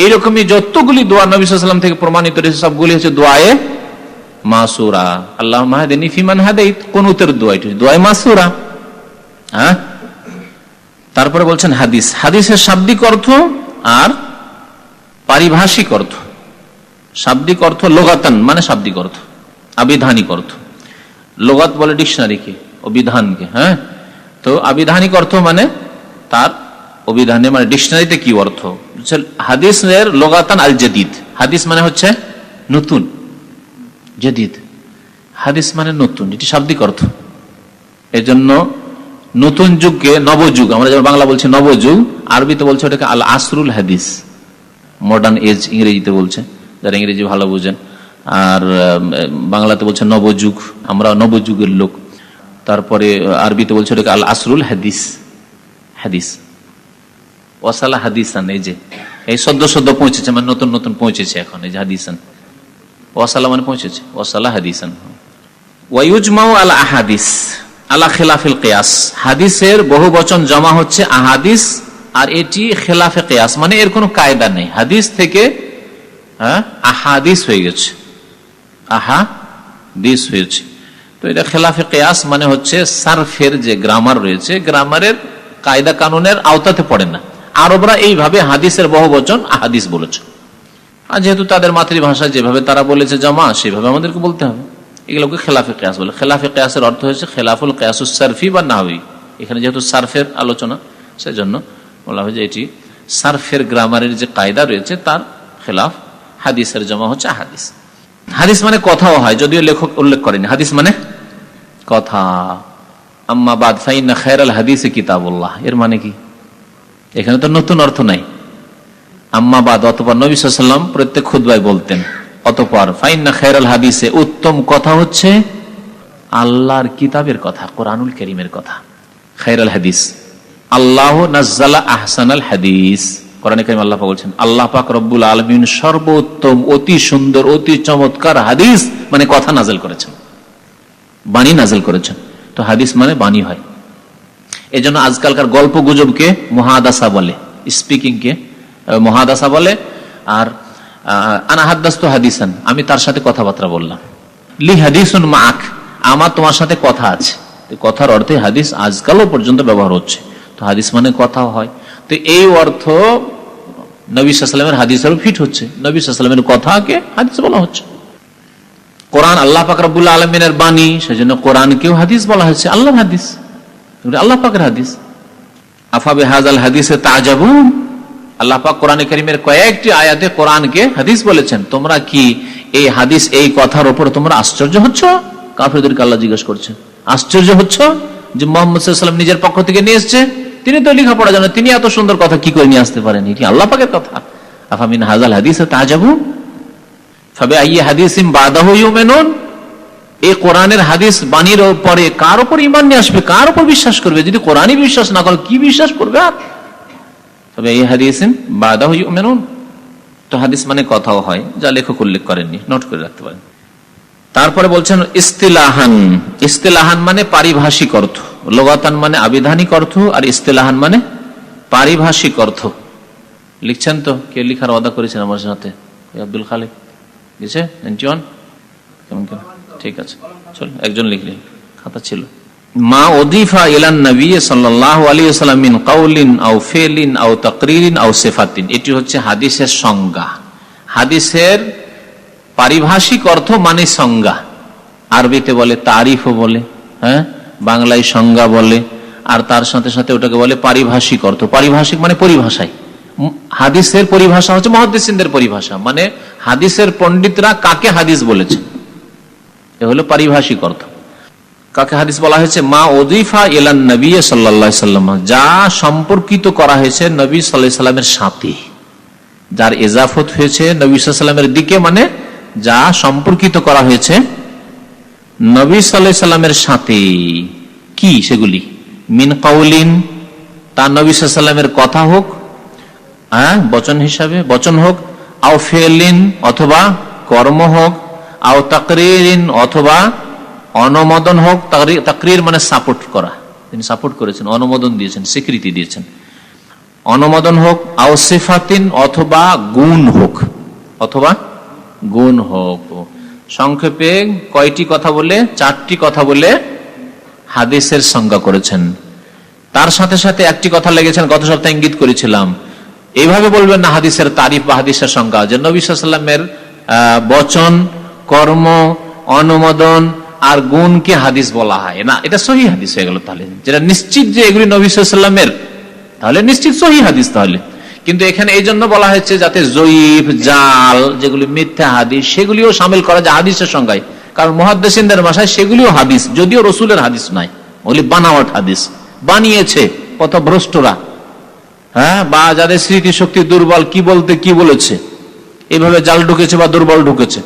এইরকমই যতগুলি দোয়া নবী সাল্লাল্লাহু আলাইহি ওয়াসাল্লাম থেকে প্রমাণিত রয়েছে সবগুলি হচ্ছে দোয়ায়ে মাসুরা। আল্লাহুম্মা হাদিনি ফিমান হাদাইত, কুনুতের দোয়া, এটি দোয়ায়ে মাসুরা। হ্যাঁ, তারপরে বলছেন হাদিস। হাদিসের শাব্দিক অর্থ আর পারিভাষিক অর্থ। শাব্দিক অর্থ লোগাতান মানে শাব্দিক অর্থ, আবিধানিক অর্থ। লোগাত বলে ডিকশনারিকে, অভিধানকে। হ্যাঁ, তো আবিধানিক অর্থ মানে তার অভিধানে, মানে ডিকশনারিতে কি অর্থ। হাদিসের লোগাতান আল জাদিদ, হাদিস মানে হচ্ছে নতুন, জাদিদ হাদিস মানে নতুন, এটি শাব্দিক অর্থ। এজন্য নতুন যুগকে নবযুগ, আমরা যেমন বাংলা বলছি নবযুগ, আরবিতে বলছে ওটাকে আল আসরুল হাদিস, মডার্ন এজ ইংরেজিতে বলছে, যারা ইংরেজি ভালো বুঝেন। আর বাংলাতে বলছে নবযুগ, আমরা নবযুগের লোক। তারপরে আরবিতে বলছে ওটাকে আল আসরুল হাদিস, হাদিস ওয়াসালা হাদিসান, এই যে এই সদ্য সদ্য পৌঁছেছে, মানে নতুন নতুন পৌঁছেছে এখন, এই যে হাদিসান, ওয়াসালা মানে পৌঁছেছে, ওয়াসালা হাদিসান। ওয়ায়ুজমাউ আল আহাদিস আলা খিলাফিল কিয়াস, হাদিসের বহু বচন জমা হচ্ছে আহাদিস, আর এটি খেলাফে কিয়াস, মানে এর কোনো কায়দা নেই। হাদিস থেকে আহাদিস হয়ে গেছে, আহাদিস হয়েছে। তো এটা খেলাফে কিয়াস মানে হচ্ছে সারফের যে গ্রামার রয়েছে, গ্রামারের কায়দা কানুনের আওতাতে পড়ে না। আরবরা এইভাবে হাদিসের বহু বচন আহাদিস বলেছে, আর যেহেতু তাদের মাতৃভাষা যেভাবে তারা বলেছে জমা, সেভাবে আমাদেরকে বলতে হবে। এগুলোকে খেলাফে কিয়াস বলে। খেলাফে কিয়াসের অর্থ হচ্ছে খেলাফুল কিয়াসুস সারফি বা নাহভি। এখানে যেহেতু সারফের আলোচনা, সেজন্য বলা হয় যে এটি সারফের গ্রামারের যে কায়দা রয়েছে তার খেলাফ। হাদিসের জমা হচ্ছে হাদিস। হাদিস মানে কথাও হয়, যদিও লেখক উল্লেখ করেনি। হাদিস মানে কথা। আম্মা বাদ ফাইন্না খায়রাল হাদিসে কিতাবুল্লাহ, এর মানে কি? এখানে তো নতুন অর্থ নাই। আম্মা বাদ, অতঃপর নবী সাল্লাল্লাহু আলাইহি ওয়াসাল্লাম প্রত্যেক খুতবায় বলতেন, অতঃপর ফাইন্না খায়রাল হাদিসে, উত্তম কথা হচ্ছে আল্লাহর কিতাবের কথা, কোরআনুল কারীমের কথা। খায়রাল হাদিস, আল্লাহ নাজ্জালা আহসানাল হাদিস, কোরআনে কারীমে আল্লাহ পাক বলছেন, আল্লাহ পাক রব্বুল আলামিন সর্বোত্তম, অতি সুন্দর, অতি চমৎকার হাদিস মানে কথা নাযিল করেছেন, বাণী নাযিল করেছেন। তো হাদিস মানে বাণী হয়। এই জন্য আজকালকার গল্প গুজবকে মুহাদাসা বলে, স্পিকিংকে মুহাদাসা বলে। আর আনা হাদ্দাস্তু হাদিসান, আমি তার সাথে কথাবার্তা বললাম। লি হাদিসুন মাক, আমার তোমার সাথে কথা আছে। কথার অর্থে হাদিস আজকালও পর্যন্ত ব্যবহার হচ্ছে। তো হাদিস মানে কথা হয়, তো এই অর্থ নবী সাল্লাল্লাহু আলাইহি ওয়াসাল্লামের হাদিসের ফিট হচ্ছে। নবী সাল্লাল্লাহু আলাইহি ওয়াসাল্লামের কথাকে হাদিস বলা হচ্ছে। কোরআন আল্লাহ পাক রব্বুল আলামিনের বাণী, সেজন্য কোরআনকেও হাদিস বলা হয়েছে, আল্লাহর হাদিস, আল্লাহ পাকের হাদিস। আফা বিহাযাল হাদিসে তা'জাবুন, আল্লাহ পাক কোরআনে কারীমের কয়েকটি আয়াতে কোরআনকে হাদিস বলেছেন। তোমরা কি এই হাদিস, এই কথার উপর তোমরা আশ্চর্য হচ্ছ? কাফেরদেরকে আল্লাহ জিজ্ঞেস করছেন, আশ্চর্য হচ্ছ যে মুহাম্মদ সাল্লাল্লাহু আলাইহি ওয়াসাল্লাম নিজের পক্ষ থেকে নিয়ে এসেছে? তিনি তো লেখাপড়া জানেন, তিনি এত সুন্দর কথা কি করে নিয়ে আসতে পারেন? এটি আল্লাহ পাকের কথা। আফা মিন হাযাল হাদিসে তা'জাবুন ফাবিআইয়ি হাদিসিন বাদাহু ইউমিনুন, এই কোরআনের হাদিস বাণীর পরে কার উপর ঈমান নিয়ে আসবে, কার উপর বিশ্বাস করবে? যদি কোরআনই বিশ্বাস না করে কি বিশ্বাস করবে? আর তবে এই হাদিসিন বাদাহু ইউমিনুন, তো হাদিস মানে কথাও হয়, যা লেখক উল্লেখ করেননি, নোট করে রাখতে পারেন। তারপরে বলছেন ইস্তিলাহান, ইস্তিলাহান মানে পারিভাষিক অর্থ, লুগাতান মানে আবিধানিক অর্থ, আর ইস্তিলাহান মানে পারিভাষিক অর্থ। লিখছেন তো? কে লিখার ওয়াদা করেছেন আমার সাথে? আব্দুল খালেক লিখছে 91? কেমন কেমন? ঠিক আছে, চল একজন লিখলেন, খাতা ছিল। মা উযিফা ইলান নবী সাল্লাল্লাহু আলাইহি ওয়াসাল্লাম মিন কাউলিন আও ফিলিন আও তাকরিরিন আও সিফাতিন, এটি হচ্ছে হাদিসের সংজ্ঞা। হাদিসের পারিভাষিক অর্থ মানে সংজ্ঞা, আরবিতে বলে তারিফও বলে, হ্যাঁ, বাংলায় সংজ্ঞা বলে, আর তার সাথে সাথে ওটাকে বলে পারিভাষিক অর্থ। পারিভাষিক মানে পরিভাষায়, হাদিসের পরিভাষা হচ্ছে মুহাদ্দিসিনদের পরিভাষা, মানে হাদিসের পণ্ডিতরা কাকে হাদিস বলেছে, এ হলো পারিভাষিক অর্থ। কাকে হাদিস বলা হয়েছে? মা উযিফা ইলান নবী সাল্লাল্লাহু আলাইহি ওয়াসাল্লাম, যা সম্পর্কিত করা হয়েছে নবী সাল্লাল্লাহু আলাইহি ওয়াসাল্লামের সাথে, যার ইজাফত হয়েছে নবী সাল্লাল্লাহু আলাইহি ওয়াসাল্লামের দিকে, মানে যা সম্পর্কিত করা হয়েছে নবী সাল্লাল্লাহু আলাইহি ওয়াসাল্লামের সাথে। কি সেগুলি? মিন কাউলিন, তার নবী সাল্লাল্লাহু আলাইহি ওয়াসাল্লামের কথা হোক, হ্যাঁ, বচন হিসাবে বচন হোক, আও ফিলিন অথবা কর্ম হোক, আও তাকরিরিন অথবা অনুমোদন হোক। তাকরির মানে সাপোর্ট করা, তিনি সাপোর্ট করেছেন, অনুমোদন দিয়েছেন, স্বীকৃতি দিয়েছেন, অনুমোদন হোক, আও সিফাতিন অথবা গুণ হোক, অথবা গুণ হোক। সংক্ষেপে কয়টি কথা বলে? 4টি কথা বলে হাদিসের সংজ্ঞা করেছেন। তার সাথে সাথে একটি কথা লেগেছেন, গত সপ্তাহে ইঙ্গিত করেছিলাম, এইভাবে বলবেন না হাদিসের তারিফ বা হাদিসের সংজ্ঞা যে নবী সাল্লাল্লাহু আলাইহি ওয়াসাল্লামের বচন, কর্ম, অনুমোদন আর গুণকে হাদিস বলা হয় না, এটা সহিহ হাদিস হয়ে গেল। তাহলে যেটা নিশ্চিত যে এগুলি নবী সাল্লাল্লাহু আলাইহি ওয়াসাল্লামের, তাহলে নিশ্চিত সহিহ হাদিস। তাহলে কিন্তু এখানে এই জন্য বলা হয়েছে যাতে জয়ীফ, জাল, যেগুলি মিথ্যা হাদিস, সেগুলিও শামিল করা যায় হাদিসের সংজ্ঞায়। কারণ মুহাদ্দিসিনদের ভাষায় সেগুলিও হাদিস, যদিও রসুলের হাদিস নয়, ওগুলি বানাওয়াট হাদিস, বানিয়েছে পথভ্রষ্টরা, হ্যাঁ, বা যাদের স্মৃতি শক্তি দুর্বল, কি বলতে কি বলেছে, এইভাবে জাল ঢুকেছে বা দুর্বল ঢুকেছে,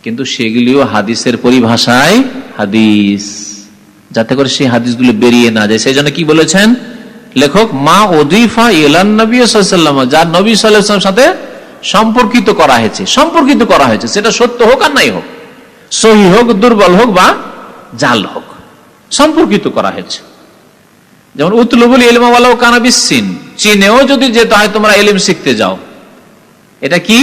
কিন্তু সেগুলিও হাদিসের পরিভাষায় হাদিস, যাতে করে সেই হাদিসগুলো বেরিয়ে না যায়। সেই জন্য কি বলেছেন লেখক? মা উযিফা ইলান নবী সাল্লাল্লাহু আলাইহি ওয়াসাল্লাম, যার নবী সাল্লাল্লাহু আলাইহি ওয়াসাল্লামের সাথে সম্পর্কিত করা হয়েছে, সম্পর্কিত করা হয়েছে, সেটা সত্য হোক আর নাই হোক, সহিহ হোক, দুর্বল হোক বা জাল হোক, সম্পর্কিত করা হয়েছে। যেমন উতলুবুল ইলমা ওয়ালাউ কানা বিসসিন, চীনেও যদি যেতে হয় তোমরা ইলম শিখতে যাও, এটা কি?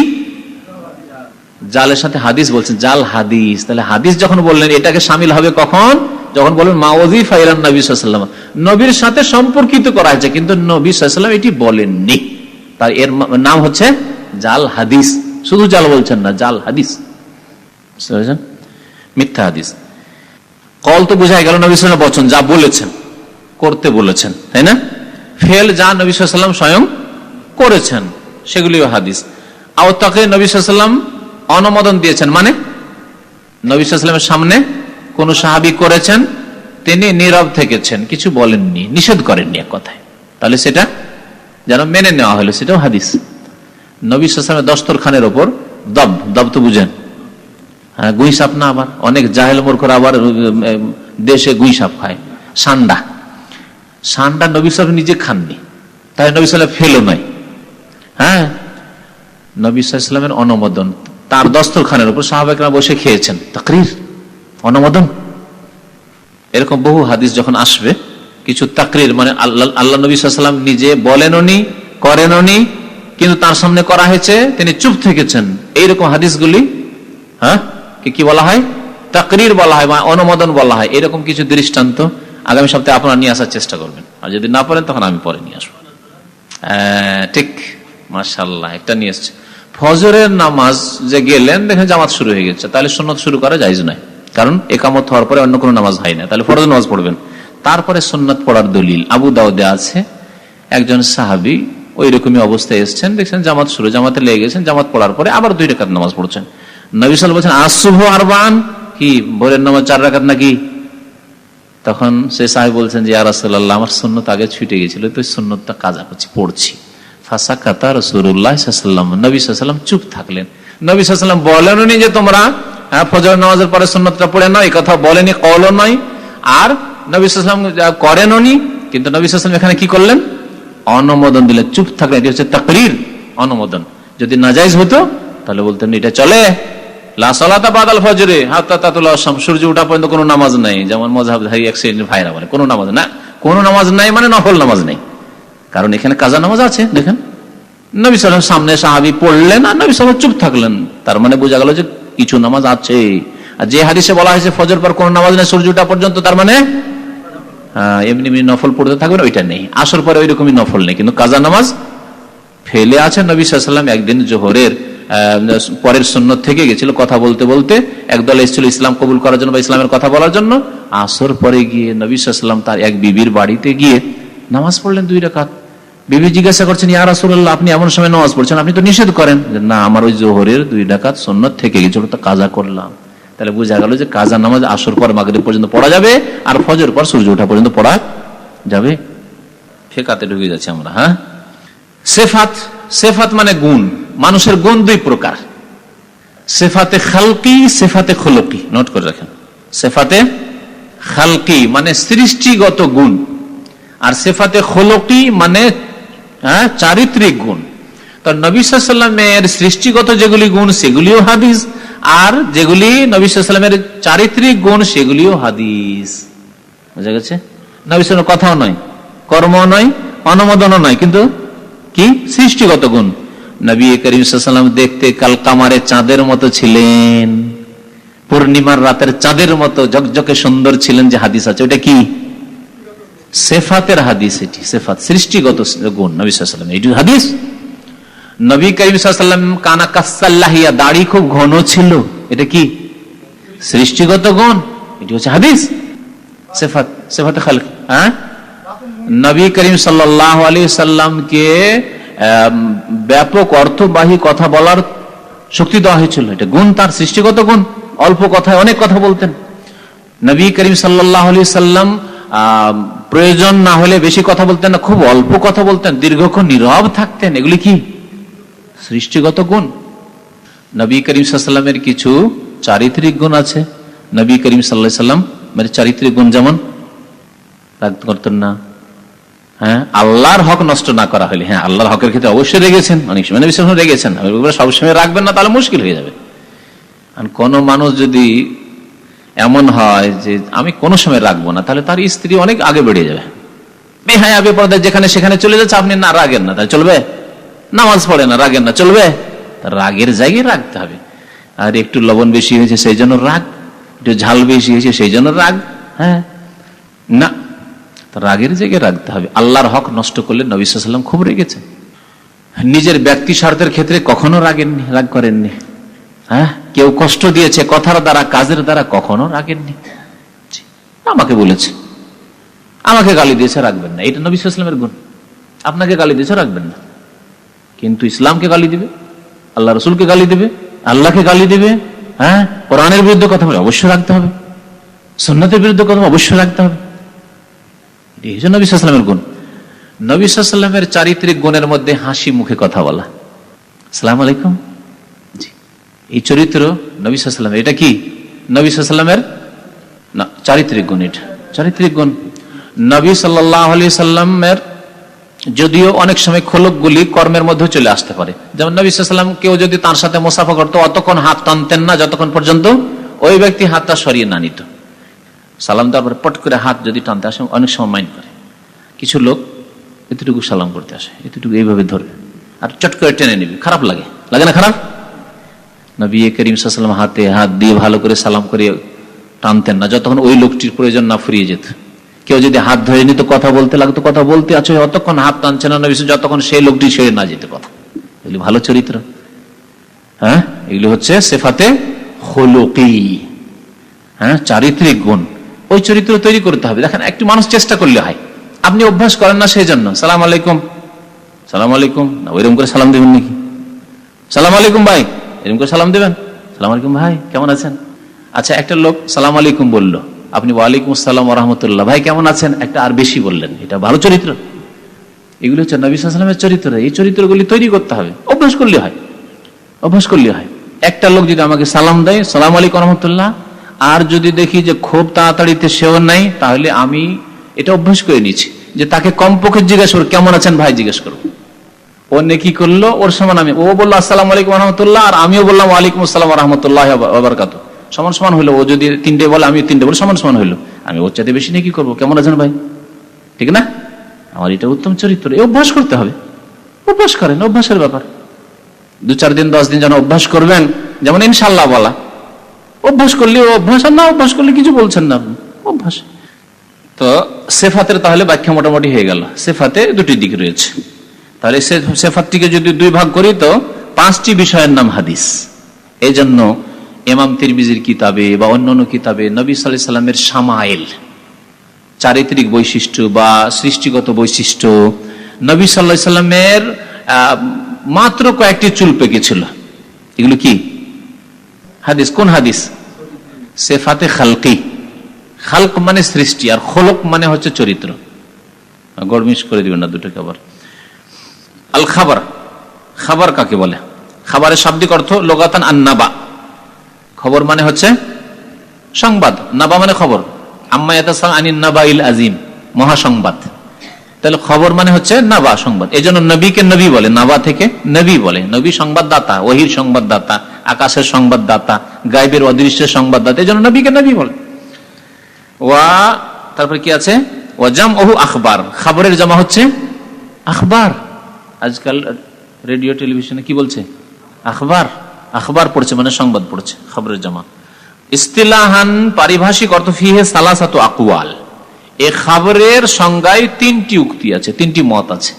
জালের সাথে হাদিস বলছেন, জাল হাদিস। তাহলে হাদিস যখন বললেন, এটাকে শামিল হবে কখন? যখন বলেন মা উযিফা ইলান নবী সাল্লাল্লাহু আলাইহি ওয়াসাল্লাম, নবীর সাথে সম্পর্কিত করা হয়েছে, কিন্তু নবী সাল্লাল্লাহু আলাইহি ওয়াসাল্লাম এটি বলেননি, তার এর নাম হচ্ছে জাল হাদিস। শুধু জাল বলছেন না, জাল হাদিস, মিথ্যা হাদিস। কল তো বোঝা গেল নবী সাল্লাল্লাহু আলাইহি ওয়াসাল্লাম বচন, যা বলেছেন, করতে বলেছেন, তাই না? ফেল, যা নবী সাল্লাল্লাহু আলাইহি ওয়াসাল্লাম স্বয়ং করেছেন, সেগুলিও হাদিস। আও তাকরির, নবী সাল্লাল্লাহু আলাইহি ওয়াসাল্লাম অনুমোদন দিয়েছেন, মানে নবী সাল্লাল্লাহু আলাইহি ওয়াসাল্লামের সামনে কোন সাহাবী করেছেন, তিনি নীরব থেকেছেন, কিছু বলেননি, নিষেধ করেননি এক কথায়, তাহলে সেটা যেন মেনে নেওয়া হলো, সেটাও হাদিস। নবী সাল্লাল্লাহু আলাইহি ওয়াসাল্লামের দস্তরখানের ওপর দব তো বুঝেন, হ্যাঁ, গুই সাপ না, আবার অনেক জাহেল মূর্খরা আবার দেশে গুই সাপ খায়, সান্ডা নবী সাল্লাল্লাহু আলাইহি ওয়াসাল্লাম নিজে খাননি, তাই নবী সাল্লাল্লাহু আলাইহি ওয়াসাল্লাম ফেলো নয়, হ্যাঁ, নবী সাল্লাল্লাহু আলাইহি ওয়াসাল্লামের অনুমোদন, তার দস্তরখানের উপর সাহাবায়ে বসে খেয়েছেন, তাকরীর, অনুমোদন। এরকম বহু হাদিস যখন আসবে, কিছু তাকরির, মানে আল্লাহ নবী সাল্লাল্লাহু আলাইহি ওয়াসাল্লাম নিজে বলেননি, করেননি, কিন্তু তার সামনে করা হয়েছে, তিনি চুপ থেকেছেন, এইরকম হাদিসগুলি কি বলা হয়? তাকরির বলা হয় বা অনুমোদন বলা হয়। এরকম কিছু দৃষ্টান্ত আগামী সপ্তাহে আপনারা নিয়ে আসার চেষ্টা করবেন, আর যদি না পারেন তখন আমি পরে নিয়ে আসবো। ঠিক, মাশাআল্লাহ, একটা নিয়ে এসছে। ফজরের নামাজ যে গেলেন, দেখেন জামাত শুরু হয়ে গেছে, তাহলে সুন্নত শুরু করা জায়েজ নয়, কারণ একামত হওয়ার পরে অন্য কোনো নামাজ হয় না, তাহলে ফরজ নামাজ পড়বেন। তারপরে সুন্নত পড়ার দলিল আবু দাউদে আছে, একজন সাহাবী ওই রকমই অবস্থায় এসছেন, দেখছেন জামাত শুরু, জামাতে লেগে গেছেন, জামাত পড়ার পরে আবার 2 রাকাত নামাজ পড়ছেন। নবী সাল্লাল্লাহু আলাইহি ওয়াসাল্লাম বলছেন আসুবহু আরবাআন, কি ভোরের নামাজ 4 রাকাত নাকি? তখন সে সাহেব বলছেন যে ইয়া রাসূলুল্লাহ, আমার সুন্নত আগে ছুটে গেছিল, তো সুন্নতটা কাজা করছি, পড়ছি। ফাসাকাতা রাসূলুল্লাহ সাল্লাল্লাহু আলাইহি ওয়াসাল্লাম, নবী সাল্লাল্লাহু আলাইহি ওয়াসাল্লাম চুপ থাকলেন। নবী সাল্লাল্লাহু আলাইহি ওয়াসাল্লাম বলেননি যে তোমরা ফজর নামাজের পরে সুন্নতটা পড়ে নাও, এই কথা বলেনি, কওলও নয়, আর নবী সাল্লাল্লাহু আলাইহি ওয়াসাল্লাম করেননি, কিন্তু নবী সাল্লাল্লাহু আলাইহি ওয়াসাল্লাম এখানে কি করলেন? অনুমোদন দিলেন, চুপ থাকলেন। এটি হচ্ছে তাকরীর, অনুমোদন। যদি নাজায়েজ হতো তাহলে বলতেন এটা চলে, লা সালাতা বাদাল ফজরে হাত্তা তাতুলা শামস, সূর্য ওঠা পর্যন্ত কোনো নামাজ নাই, যেমন মাযহাবধারী এক শ্রেণীর ভাইরা বলে কোনো নামাজ না, কোনো নামাজ নাই মানে নফল নামাজ নেই, কারণ এখানে কাজা নামাজ আছে। দেখেন নবী সাল্লাল্লাহু আলাইহি ওয়াসাল্লাম সামনে সাহাবী পড়লেন আর নবী সাল্লাল্লাহু আলাইহি ওয়াসাল্লাম চুপ থাকলেন, তার মানে বোঝা গেল যে কিছু নামাজ আছে। আর যে হাদিসে বলা হয়েছে ফজর পর কোনো নামাজ নেই সূর্য ওঠা পর্যন্ত, তার মানে এমনি এমনি নফল পড়তে থাকবেন, ওইটা নেই। আসর পরে ওই রকমই নফল নেই, কিন্তু কাজা নামাজ ফেলে আছে। নবী সাল্লাল্লাহু আলাইহি ওয়াসাল্লাম একদিন জোহরের পরের সুন্নত থেকে গেছিল, কথা বলতে বলতে একদল এসেছিল ইসলাম কবুল করার জন্য বা ইসলামের কথা বলার জন্য। আসর পরে গিয়ে নবী সাল্লাল্লাহু আলাইহি ওয়াসাল্লাম তার এক বিবির বাড়িতে গিয়ে নামাজ পড়লেন 2 রাকাত। বিবি জিজ্ঞাসা করছেন ইয়া রাসূলুল্লাহ, আপনি এমন সময় নামাজ পড়ছেন, আপনি তো নিষেধ করেন। না, আমার ওই জোহরের 2 রাকাত সুন্নত থেকে গেছিল, তো কাজা করলাম। তাহলে বোঝা গেল যে কাজা নামাজ আসর পর মাগরিব পর্যন্ত পড়া যাবে, আর ফজর পর সূর্য ওঠা পর্যন্ত পড়া যাবে। ফিকাতে ঢুকে যাচ্ছে আমরা। সিফাত, সিফাত মানে গুণ। মানুষের গুণ 2 প্রকার, সিফাতে খালকি, সিফাতে খুলুকি। নোট করে রাখেন, সিফাতে খালকি মানে সৃষ্টিগত গুণ, আর সিফাতে খুলুকি মানে চারিত্রিক গুণ। তো নবী সাল্লাল্লাহু আলাইহি ওয়াসাল্লামের সৃষ্টিগত যেগুলি গুণ সেগুলিও হাদিস, আর যেগুলি নবী সাল্লাল্লাহু আলাইহি ওয়াসাল্লামের চারিত্রিক গুণ সেগুলিও হাদিস। বুঝা গেছে? নবী সাল্লাল্লাহু আলাইহি ওয়াসাল্লাম কথাও নয়, কর্ম নয়, অনুমোদনও নয়, কিন্তু কি সৃষ্টিগত গুণ। নবী করিম সাল্লাল্লাহু আলাইহি ওয়াসাল্লাম দেখতে কাল কামারে চাঁদের মতো ছিলেন, পূর্ণিমার রাতের চাঁদের মতো ঝকঝকে সুন্দর ছিলেন, যে হাদিস আছে ওটা কি সিফাতের হাদিস। এটি সিফাত, সৃষ্টিগত গুণ নবী সাল্লাল্লাহু আলাইহি ওয়াসাল্লাম, এটি হাদিস। নবী করিম সাল্লাল্লাহু আলাইহি ওয়াসাল্লাম কানা কাসাল্লাহিয়া, দাড়ি খুব ঘন ছিল, এটা কি সৃষ্টিগত গুণ, এটি হচ্ছে হাদিস। সিফাত, সিফাতে খালকি। নবী করিম সাল্লাল্লাহু আলাইহি ওয়াসাল্লামকে ব্যাপক অর্থবাহী কথা বলার শক্তি দেওয়া হয়েছিল, এটা গুণ, তার সৃষ্টিগত গুণ। অল্প কথায় অনেক কথা বলতেন নবী করিম সাল্লাল্লাহু আলাইহি ওয়াসাল্লাম। প্রয়োজন না হলে বেশি কথা বলতেন না, খুব অল্প কথা বলতেন, দীর্ঘক্ষণ নীরব থাকতেন, এগুলি কি সৃষ্টিগত গুণ। নবী করিম সাল্লাল্লাহু আলাইহি ওয়াসাল্লামের কিছু চারিত্রিক গুণ আছে। নবী করিম সাল্লাল্লাহু আলাইহি ওয়াসাল্লাম মানে চারিত্রিক গুণ, যেমন রাগ করতেন না, আল্লাহর হক নষ্ট না করা হলে, আল্লাহর হকের ক্ষেত্রে অবশ্যই রেগেছেন, অনেক সময় নবী সাল্লাল্লাহু আলাইহি ওয়াসাল্লাম রেগেছেন, সবসময় রাখবেন না, তাহলে মুশকিল হয়ে যাবে। আর কোন মানুষ যদি এমন হয় যে আমি কোনো সময় রাখবো না, তাহলে তার স্ত্রী অনেক আগে বেড়ে যাবে, বেহায়া বেপরদা, যেখানে সেখানে চলে যাচ্ছে, আপনি না রাগেন না, তাহলে চলবে? নামাজ পড়ে না, রাগেন না, চলবে? তার রাগের জায়গায় রাখতে হবে। আর একটু লবণ বেশি হয়েছে সেই জন্য রাগ, একটু ঝাল বেশি হয়েছে সেই জন্য রাগ, না, রাগের জায়গায় রাখতে হবে। আল্লাহর হক নষ্ট করলে নবী সাল্লাল্লাহু আলাইহি ওয়াসাল্লাম খুব রেগেছেন। নিজের ব্যক্তি স্বার্থের ক্ষেত্রে কখনো রাগেননি, রাগ করেননি। কেউ কষ্ট দিয়েছে কথার দ্বারা, কাজের দ্বারা, কখনো রাগেননি। আমাকে বলেছে, আমাকে গালি দিয়েছে, রাখবেন না, এটা নবী সাল্লাল্লাহু আলাইহি ওয়াসাল্লামের গুণ। আপনাকে গালি দিয়েছে, রাখবেন না, কিন্তু ইসলামকে গালি দিবে, আল্লাহ রসুলকে গালি দিবে, আল্লাহকে গালি দিবে, কোরআনের বিরুদ্ধে কথা বলে অবশ্যই রাখতে হবে, সুন্নাতের বিরুদ্ধে কথা অবশ্যই রাখতে হবে। এই হচ্ছে নবী সাল্লাল্লাহু আলাইহি ওয়াসাল্লামের গুণ। নবী সাল্লাল্লাহু আলাইহি ওয়াসাল্লামের চারিত্রিক গুণের মধ্যে হাসি মুখে কথা বলা, আসসালামু আলাইকুম, এই চরিত্র নবী সাল্লাল্লাহু আলাইহি ওয়াসাল্লাম। এটা কি নবী সাল্লাল্লাহু আলাইহি ওয়াসাল্লামের না চারিত্রিক গুণ, এটা চারিত্রিক গুণ। নবী সাল্লাল্লাহু আলাইহি ওয়াসাল্লামের যদিও অনেক সময় খোলকগুলি কর্মের মধ্যে চলে আসতে পারে, যেমন নবী সাল্লাল্লাহু আলাইহি ওয়াসাল্লাম কেউ যদি তার সাথে মুসাফা করতো, অতক্ষণ হাত টানতেন না যতক্ষণ পর্যন্ত ওই ব্যক্তি হাতটা সরিয়ে না নিত। সালাম দেওয়ার পর পট করে হাত যদি টানতে আসে, অনেক সময় মাইন্ড করে, কিছু লোক এতটুকু সালাম করতে আসে, এতটুকু এইভাবে ধরবে আর চট করে টেনে নেবে, খারাপ লাগে, লাগে না খারাপ? নবী করিম সাল্লাল্লাহু আলাইহি ওয়াসাল্লাম হাতে হাত দিয়ে ভালো করে সালাম করে টানতেন না যতক্ষণ ওই লোকটির প্রয়োজন না ফুরিয়ে যেত। কেউ যদি হাত ধরে নিত, কথা বলতে লাগতো, কথা বলতে আছে অতক্ষণ হাত টানছে না নবী যতক্ষণ সেই লোকটি ছেড়ে না যেত কথা। এগুলি ভালো চরিত্র, হ্যাঁ, এগুলি হচ্ছে সিফাতে খুলুকি, হ্যাঁ, চারিত্রিক গুণ। ওই চরিত্র তৈরি করতে হবে। দেখেন একটু মানুষ চেষ্টা করলে হয়, আপনি অভ্যাস করেন না সেই জন্য সালাম আলাইকুম, সালাম আলাইকুম না ওইরকম করে সালাম দেবেন নাকি? সালাম আলাইকুম ভাই এরকম করে সালাম দেবেন, সালাম আলাইকুম ভাই কেমন আছেন? আচ্ছা, একটা লোক সালাম আলাইকুম বললো, আপনি ওয়ালাইকুম আসসালাম ওয়া রাহমাতুল্লাহ, ভাই কেমন আছেন, একটা আর বেশি বললেন, এটা ভালো চরিত্র? এগুলো হচ্ছে নবী সাল্লাল্লাহু আলাইহি ওয়াসাল্লামের চরিত্র। এই চরিত্রগুলি তৈরি করতে হবে, অভ্যাস করলে হয়, অভ্যাস করলে হয়। একটা লোক যদি আমাকে সালাম দেয় সালাম আলাইকুম ওয়া রাহমাতুল্লাহ, আর যদি দেখি যে খুব তাড়াতাড়িতে সেও নাই, তাহলে আমি এটা অভ্যাস করে নিচ্ছি যে তাকে কমপক্ষে জিজ্ঞেস করবো কেমন আছেন ভাই, জিজ্ঞেস করবো। ও নেকি করলো, ওর সমান আমি, ও বললো আসসালামু আলাইকুম ওয়া রাহমাতুল্লাহ আর আমিও বললাম ওয়ালাইকুম আসসালাম ওয়া রাহমাতুল্লাহি ওয়া বারাকাতুহু, সমান সমান হলো। ও যদি তিনটে বলে আমি তিনটে বলে সমান সমান হইলো, আমি ওর চাইতে বেশি নেকি করবো, কেমন আছেন ভাই, ঠিক না? আমার এটা উত্তম চরিত্র। এই অভ্যাস করতে হবে, অভ্যাস করেন, অভ্যাসের ব্যাপার। 2-4 দিন 10 দিন যেন অভ্যাস করবেন, যেমন ইনশাআল্লাহ বলা, অভ্যাস করলে অভ্যাস, আর না অভ্যাস করলে কিছু বলছেন না আপনি, অভ্যাস। তো সিফাতের তাহলে ব্যাখ্যা মোটামুটি হয়ে গেল। সিফাতে দুটি দিক রয়েছে, তাহলে সিফাতটিকে যদি দুই ভাগ করি তো 5টি বিষয়ের নাম হাদিস। এই জন্য ইমাম তিরমিজির কিতাবে বা অন্যান্য কিতাবে নবী সাল্লাল্লাহু আলাইহি সাল্লামের শামাইল, চারিত্রিক বৈশিষ্ট্য বা সৃষ্টিগত বৈশিষ্ট্য, নবী সাল্লাল্লাহু আলাইহি সাল্লামের মাত্র কয়েকটি চুল পেকেছিল, এগুলো কি হাদিস? কোন হাদিস? সিফাতে খালকি। খালক মানে সৃষ্টি, আর খোলক মানে হচ্ছে চরিত্র। গড়মিশ করে দিবেন না দুটোকে আবার। আল খাবার, খাবার কাকে বলে? খাবারের শাব্দিক অর্থ লোগাতান আন্নাবা, খবর মানে হচ্ছে সংবাদ, নাবা মানে খবর। আম্মা ইয়াতাসাআলুন আনিন নাবাইল আযীম, মহাসংবাদ। তাহলে খবর মানে হচ্ছে নাবা, সংবাদ। এই জন্য নবীকে নবী বলে, নাবা থেকে নবী বলে। নবী সংবাদদাতা, ওহীর সংবাদদাতা, আকাশের সংবাদদাতা, গায়বের অদৃশ্যের সংবাদদাতা, এই জন্য নবীকে নবী বলে। ওয়া তারপরে কি আছে? ওয়া জামউহু আখবার, খবরের জামা হচ্ছে আখবার। আজকাল রেডিও টেলিভিশনে কি বলছে? আখবার। আখবার পড়ছে মানে সংবাদ পড়ছে, খবরের জামা। ইস্তিলাহান পারিভাষিক অর্থ ফিহে সালাসাতু আকওয়াল, এই খবরের সংজ্ঞায় 3টি উক্তি আছে, 3টি মত আছে।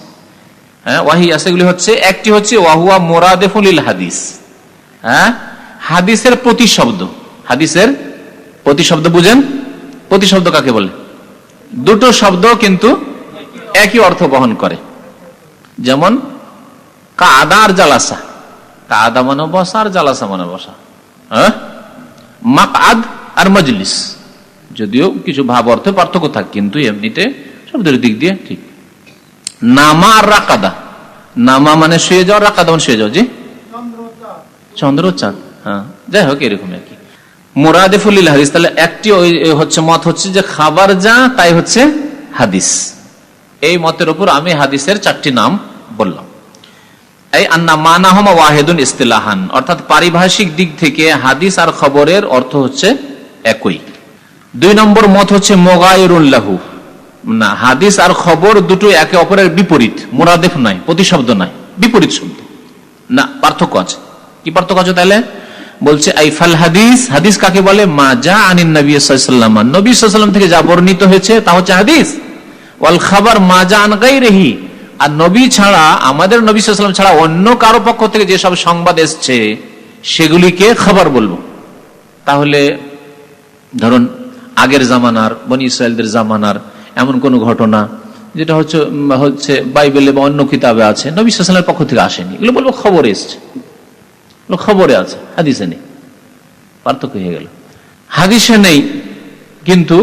হ্যাঁ, ওয়াহি আছে, এগুলি হচ্ছে, একটি হচ্ছে ওয়াহুয়া মুরাদিফুল লিল হাদিস, হ্যাঁ, হাদিসের প্রতিশব্দ। হাদিসের প্রতিশব্দ বুঝেন? প্রতিশব্দ কাকে বলে? দুটো শব্দ কিন্তু একই অর্থ বহন করে, যেমন কাদা আর জালাসা। কাদা মানে বসা আর জালাসা মানে বসা। হ্যাঁ, মাকআদ আর মজলিস, যদিও কিছু ভাব অর্থে পার্থক্য থাকে, কিন্তু এমনিতে শব্দের দিক দিয়ে ঠিক। নামা আর রাকাদা, নামা মানে শুয়ে যাওয়া, রাকাদা মানে শুয়ে যাওয়া, জি চন্দ্র চাঁদ, হ্যাঁ, যাই হোক এরকম আর কি। মুরাদিফুল লিল হাদিস, তাহলে একটি হচ্ছে মত হচ্ছে যে খাবার যা তাই হচ্ছে হাদিস। এই মতের উপর আমি হাদিসের 4টি নাম বললাম। এই আন্না মানাহুমা ওয়াহিদুন ইস্তিলাহান, অর্থাৎ পারিভাষিক দিক থেকে হাদিস আর খবরের অর্থ হচ্ছে একই। 2 নম্বর মত হচ্ছে মুগায়িরুন লাহু, না, হাদিস আর খবর দুটো একে অপরের বিপরীত, মুরাদিফ নয়, প্রতিশব্দ নয়, বিপরীত শব্দ না, পার্থক্য আছে। কি পার্থক্য আছে তাহলে? বলছে আইফাল হাদিস, হাদিস কাকে বলে? মা যা আনিন নবী সাল্লাল্লাহু আলাইহি ওয়াসাল্লাম, নবী সাল্লাল্লাহু আলাইহি ওয়াসাল্লাম থেকে যা বর্ণিত হয়েছে তা হচ্ছে হাদিস। ওয়াল খাবার মা যা আন গায়রিহি, আর নবী ছাড়া, আমাদের নবী সাল্লাল্লাহু আলাইহি ওয়াসাল্লাম ছাড়া অন্য কারো পক্ষ থেকে যেসব সংবাদ এসছে সেগুলিকে খবর বলবো। তাহলে ধরুন আগের জামানার, বনি ইসরায়েলদের জামানার এমন কোন ঘটনা যেটা হচ্ছে বাইবেলে বা অন্য কিতাবে আছে, নবী সাল্লাল্লাহু আলাইহি ওয়াসাল্লামের পক্ষ থেকে আসেনি, এগুলো বলবো খবরে এসছে, খবরে আছে, হাদিসে নেই। পার্থক্য হয়ে গেল। হাদিসে নেই কিন্তু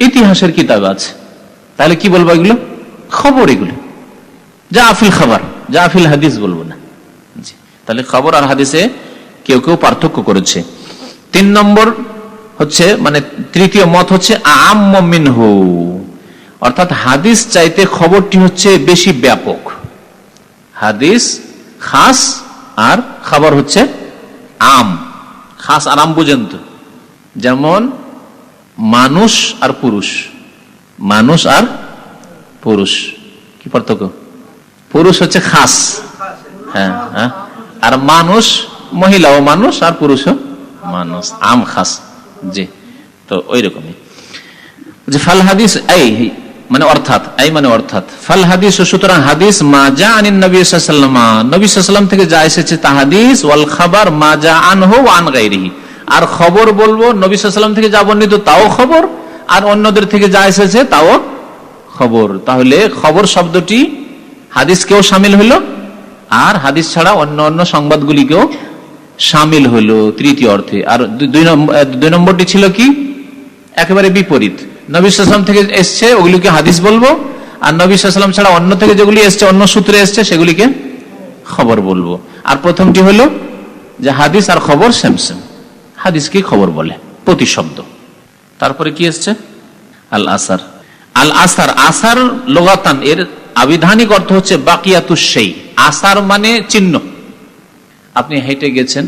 ইতিহাসের কিতাবে আছে, তাহলে কি বলবো? এগুলো খবর, এগুলো যা আফিল খাবার, যা আফিল হাদিস বলবো না। তাহলে খবর আর হাদিসে কেউ কেউ পার্থক্য করেছে। 3 নম্বর হচ্ছে, মানে 3য় মত হচ্ছে আ'আম্মু মিনহু, অর্থাৎ হাদিস চাইতে খবরটি হচ্ছে বেশি ব্যাপক। হাদিস খাস আর খবর হচ্ছে আম। খাস আর আম বুঝেন তো? যেমন মানুষ আর পুরুষ, মানুষ আর পুরুষ। কি পার্থক্য? পুরুষ হচ্ছে খাস, হ্যাঁ হ্যাঁ, আর মানুষ মহিলাও মানুষ আর পুরুষও মানুষ, আম খাস। জি, তো ওই রকমই যে ফাল হাদিস এই মানে অর্থাৎ এই মানে অর্থাৎ ফাল হাদিস, সুতরাং হাদিস মা জা আনিন নবী সাল্লাল্লাহু আলাইহি ওয়াসাল্লাম, নবী সাল্লাল্লাহু আলাইহি ওয়াসাল্লাম থেকে যা এসেছে তা হাদিস, ওয়াল খাবার মা জা আনহু ওয়া আন গায়রিহি, আর খবর বলবো নবী সাল্লাল্লাহু আলাইহি ওয়াসাল্লাম থেকে যা বর্ণিত তাও খবর, আর অন্যদের থেকে যা এসেছে তাও খবর। তাহলে খবর শব্দটি হাদিসকেও শামিল হলো, আর হাদিস ছাড়া অন্য অন্য সংবাদগুলিকেও শামিল হলো তৃতীয় অর্থে। আর দুই নম্বরটি ছিল কি? একেবারে বিপরীত। নবী সাল্লাল্লাহু আলাইহি ওয়াসাল্লাম থেকে এসছে ওগুলিকে হাদিস বলবো, আর নবী সাল্লাল্লাহু আলাইহি ওয়াসাল্লাম ছাড়া অন্য থেকে যেগুলি এসছে, অন্য সূত্রে এসছে, সেগুলিকে খবর বলবো। আর প্রথমটি হলো যে হাদিস আর খবর সেম সেম, হাদিসকে খবর বলে প্রতিশব্দ। তারপরে কি এসছে? আল আসার। আল আসার, আসার লগাতান এর আবিধানিক অর্থ হচ্ছে বাকিয়াতুশ শাই। আসার মানে চিহ্ন। আপনি হেঁটে গেছেন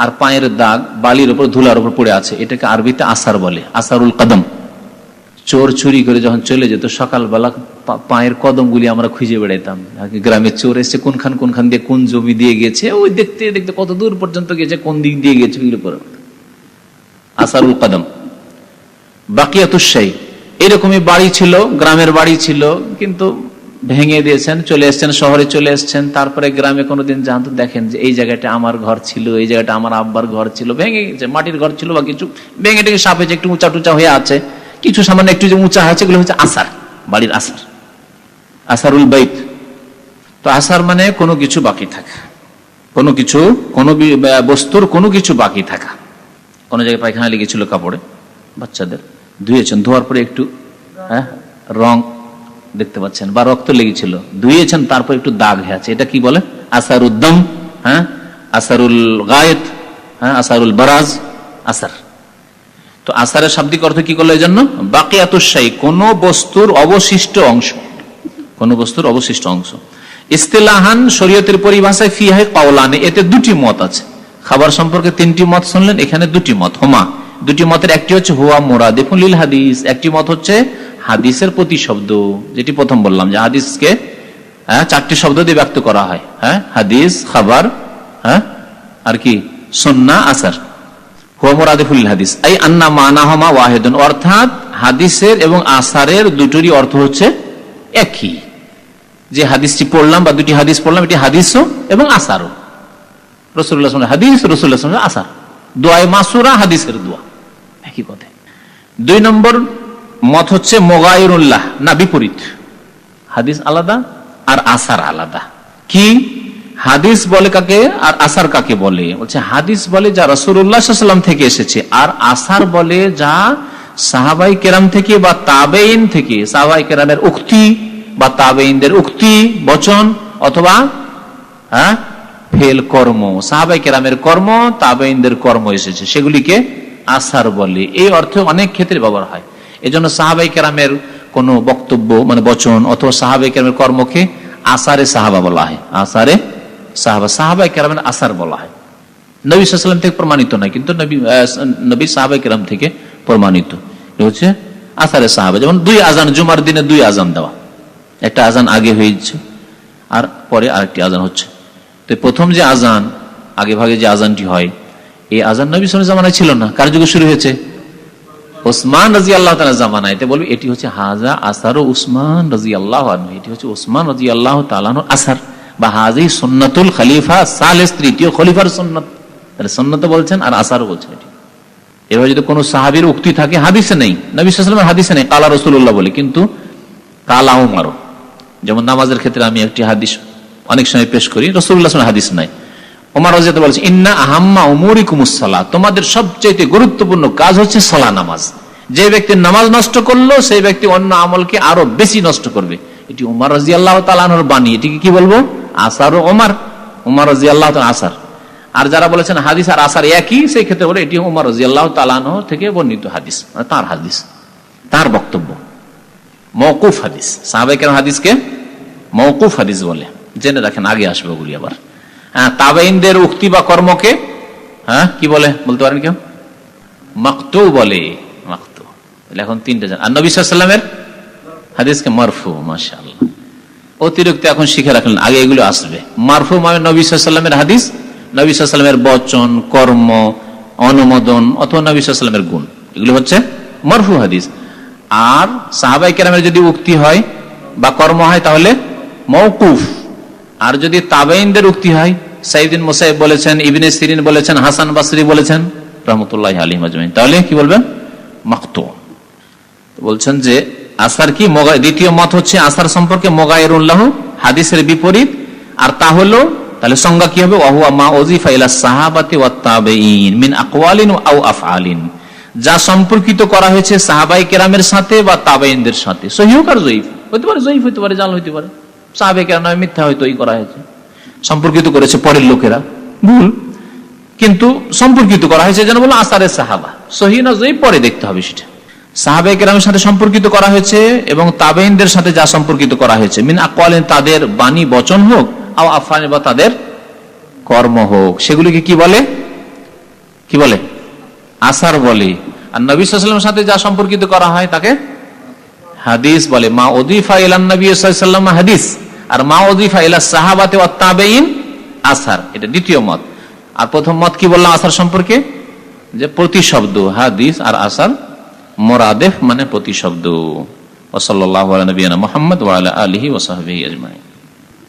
আর পায়ের দাগ বালির উপর ধুলার উপর পড়ে আছে, এটাকে আরবিতে আসার বলে, আসারুল কদম। চোর চুরি করে যখন চলে যেত সকালবেলা পায়ের কদমগুলি আমরা খুঁজে বেড়াইতাম। গ্রামের চোর এসছে কোনখান কোনখান দিয়ে কোন জমি দিয়ে গেছে, ওই দেখতে দেখতে কত দূর পর্যন্ত গেছে, কোন দিক দিয়ে গেছে, আসারুল কদম বাকিয়াতুশ শাই। এরকমই বাড়ি ছিল, গ্রামের বাড়ি ছিল, কিন্তু ভেঙে দিয়েছেন, চলে এসছেন, শহরে চলে এসছেন। তারপরে গ্রামে কোনোদিন যান তো দেখেন যে এই জায়গাটা আমার ঘর ছিল, এই জায়গাটা আমার আব্বার ঘর ছিল, ভেঙে গেছে, মাটির ঘর ছিল বা কিছু ভেঙে টেঙে সাপেছে, একটু উঁচা টুচা হয়ে আছে, কিছু সামান্য একটু যে উঁচা আছে, এগুলো হচ্ছে আসার, বাড়ির আসার, আসারুল বাইত। তো আসার মানে কোনো কিছু বাকি থাকা, কোনো কিছু, কোনো বস্তুর কোনো কিছু বাকি থাকা। কোনো জায়গায় পায়খানা লেগেছিল কাপড়ে বাচ্চাদের, ধুয়েছেন, ধোয়ার পরে একটু রং দেখতে পাচ্ছেন, বা রক্ত লেগেছিল, ধুয়েছেন, তারপর একটু দাগ হয়ে আছে, এটা কি বলে? আসারুদ্দম, হ্যাঁ, আসারুল গায়েত, হ্যাঁ, আসারুল বারাজ, আসার। তো আসারের শাব্দিক অর্থ কি করলো? এই জন্য বাকিয়াতুশ শাই, কোন বস্তুর অবশিষ্ট অংশ, কোন বস্তুর অবশিষ্ট অংশ। ইস্তিলাহান শরীয়তের পরিভাষায় ফিহে কাওলানে, এতে দুটি মত আছে। খাবার সম্পর্কে তিনটি মত শুনলেন, এখানে দুটি মত। হোমা, দুটি মতের একটি হচ্ছে হুয়া মুরাদিফুন লিল হাদিস, একটি মত হচ্ছে হাদিসের প্রতিশব্দ, যেটি প্রথম বললাম যে হাদিসকে চারটি শব্দ দিয়ে ব্যক্ত করা হয়, হ্যাঁ, হাদিস, খাবার, হ্যাঁ, আর কি সুন্নাহ, আসার। হুয়া মুরাদিফুল লিল হাদিস আই আন্না মানাহুমা ওয়াহিদুন, অর্থাৎ হাদিসের এবং আসারের দুটোরই অর্থ হচ্ছে একই। যে হাদিসটি পড়লাম বা দুটি হাদিস পড়লাম, এটি হাদিসও এবং আসারও। রাসূলুল্লাহ সাল্লাল্লাহু আলাইহি ওয়াসাল্লাম হাদিস, রাসূলুল্লাহ সাল্লাল্লাহু আলাইহি ওয়াসাল্লাম আসার, দোয়া মাসুরা হাদিসের দোয়া, একই কথা। দুই নম্বর মত হচ্ছে মুগায়িরুল্লাহ, না বিপরীত, হাদিস আলাদা আর আসার আলাদা। কি হাদিস বলে কাকে আর আসার কাকে বলে? বলছে হাদিস বলে যা রাসূলুল্লাহ সাল্লাল্লাহু আলাইহি ওয়াসাল্লাম থেকে এসেছে, আর আসার বলে যা সাহাবায়ে কেরাম থেকে বা তাবেঈন থেকে, সাহাবায়ে কেরামের উক্তি বা তাবেঈনদের উক্তি, বচন অথবা ফেল, কর্ম, সাহাবায়ে কেরামের কর্ম, তাবেঈনদের কর্ম এসেছে, সেগুলিকে আসার বলে। এই অর্থে অনেক ক্ষেত্রে ব্যবহার হয়। এজন্য সাহাবায়ে কেরামের কোন বক্তব্য মানে বচন অথবা সাহাবায়ে কেরামের কর্মকে আসারে সাহাবা বলা হয়, আসারে সাহাবা, সাহাবায়ে কেরামের আসার বলা হয়। নবী সাল্লাল্লাহু আলাইহি ওয়াসাল্লাম থেকে প্রমাণিত নয়, কিন্তু নবী সাহাবায়ে কেরাম থেকে প্রমাণিত, হচ্ছে আসারে সাহাবা। যেমন দুই আজান, জুমার দিনে দুই আজান দেওয়া, একটা আজান আগে হয়েছে আর পরে আরেকটি আজান হচ্ছে। তো প্রথম যে আজান, আগে ভাগে যে আজানটি হয়, এই আজান নবী সাল্লাল্লাহু আলাইহি ওয়াসাল্লাম জামানায় ছিল না। কার যুগে শুরু হয়েছে? ওসমান রাদিয়াল্লাহু তাআলা জামানায়। বলবে এটি হচ্ছে হাজা আসারু উসমান রাদিয়াল্লাহু আনহু, এটি হচ্ছে ওসমান রাদিয়াল্লাহু তাআলা আনহুর আসার, বা হাজি সুন্নাতুল খলিফা সালেস, তৃতীয় খলিফার সুন্নাত। তাহলে সুন্নাত বলছেন আর আসারও বলছেন। এটি এবার যদি কোনো সাহাবীর উক্তি থাকে, হাদিসে নেই, নবী সাল্লাল্লাহু আলাইহি ওয়াসাল্লামের হাদিসে নেই, কালা রাসূলুল্লাহ বলে, কিন্তু কালা উমর। যেমন নামাজের ক্ষেত্রে আমি একটি হাদিস অনেক সময় পেশ করি, রাসূলুল্লাহ সাল্লাল্লাহু আলাইহি ওয়াসাল্লাম হাদিস নাই, ওমর রাদিয়াল্লাহু বলছে ইন্না আহাম্মা উমুরিকুমুস সালাত, তোমাদের সবচেয়ে গুরুত্বপূর্ণ কাজ হচ্ছে সালাত, নামাজ। যে ব্যক্তি নামাজ নষ্ট করলো, সেই ব্যক্তি অন্য আমলকে আরো বেশি নষ্ট করবে। এটি ওমর রাদিয়াল্লাহু তাআলা আনহুর বাণী। এটিকে কি বলবো? আসার ও ওমর, ওমর রাদিয়াল্লাহু তাআলা আসার। আর যারা বলেছেন হাদিস আর আসার একই, সেই ক্ষেত্রে বলে এটি ওমর রাদিয়াল্লাহু তাআলা আনহু থেকে বর্ণিত হাদিস, তার হাদিস, তার বক্তব্য, মওকুফ হাদিস। সাহাবায়ে কেরাম হাদিসকে মওকুফ হাদিস বলে, জেনে রাখেন, আগে আসবে ওগুলি আবার। তাবেঈনদের উক্তি বা কর্মকে কি বলে বলতে পারেন কেউ? মাকতু বলে, মাকতু। এখন তিনটা জান। আর নবী সাল্লাল্লাহু আলাইহি ওয়াসাল্লামের হাদিসকে মারফু। মাশাআল্লাহ, অতিরিক্ত এখন শিখে রাখলেন, আগে এগুলো আসবে। মারফু মানে নবী সাল্লাল্লাহু আলাইহি ওয়াসাল্লামের হাদিস, নবী সাল্লাল্লাহু আলাইহি ওয়াসাল্লামের বচন, কর্ম, অনুমোদন অথবা নবী সাল্লাল্লাহু আলাইহি ওয়াসাল্লামের গুণ, এগুলো হচ্ছে মারফু হাদিস। আর সাহাবায়ে কেরামের যদি উক্তি হয় বা কর্ম হয় তাহলে মওকুফ। আর যদি তাবেঈনদের উক্তি হয়, সাঈদ বিন মুসাইয়্যিব বলেছেন, ইবনে সিরিন বলেছেন, হাসান বসরি বলেছেন রাহমাতুল্লাহি আলাইহিম আজমাইন, তাহলে কি বলবেন? মাকতু। বলছেন যে আসার কি, দ্বিতীয় মত হচ্ছে আসার সম্পর্কে মুগায়িরুন লাহু, হাদিসের বিপরীত। আর তা হলো, তাহলে সংজ্ঞা কি হবে? ওয়াহুয়া মা উযিফা ইলা সাহাবাতি ওয়াত তাবেঈন মিন আকওয়ালিন আও আফআলিন, যা সম্পর্কিত করা হয়েছে সাহাবায়ে কেরামের সাথে বা তাবেঈনদের সাথে। সহিহ আর যঈফ হতে পারে, যঈফ হতে পারে, জাল হতে পারে। সাহাবায়ে কেরাম নামে মিথ্যা হয়তো করা হয়েছে, সম্পর্কিত করেছে পরের লোকেরা, ভুল, কিন্তু সম্পর্কিত করা হয়েছে যেন বলো আসারে সাহাবা। সহিহ না যঈফ পরে দেখতে হবে সেটা। সাহাবায়ে কেরামের সাথে সম্পর্কিত করা হয়েছে এবং তাবেঈনদের সাথে যা সম্পর্কিত করা হয়েছে, মিন আকওয়ালিন, তাদের বাণী বচন হোক, আও আফআলিন, বা তাদের কর্ম হোক, সেগুলিকে কি বলে? কি বলে? আসার বলে। আর নবী সাল্লাল্লাহু আলাইহি ওয়াসাল্লামের সাথে যা সম্পর্কিত করা হয় তাকে হাদিস বলে। মা উযিফা ইলান নবী সাল্লাল্লাহু আলাইহি ওয়াসাল্লাম হাদিস, আর মা উযিফা ইলা সাহাবাতি ওয়াত তাবেঈন আসার। এটা দ্বিতীয় মত। আর প্রথম মত কি বললাম আসার সম্পর্কে? যে প্রতিশব্দ, হাদিস আর আসার মুরাদেফ মানে প্রতিশব্দ। ওয়া সাল্লাল্লাহু আলা নবিয়িনা মুহাম্মদ ওয়া আলা আলিহি ওয়া সাহবিহি আজমাইন।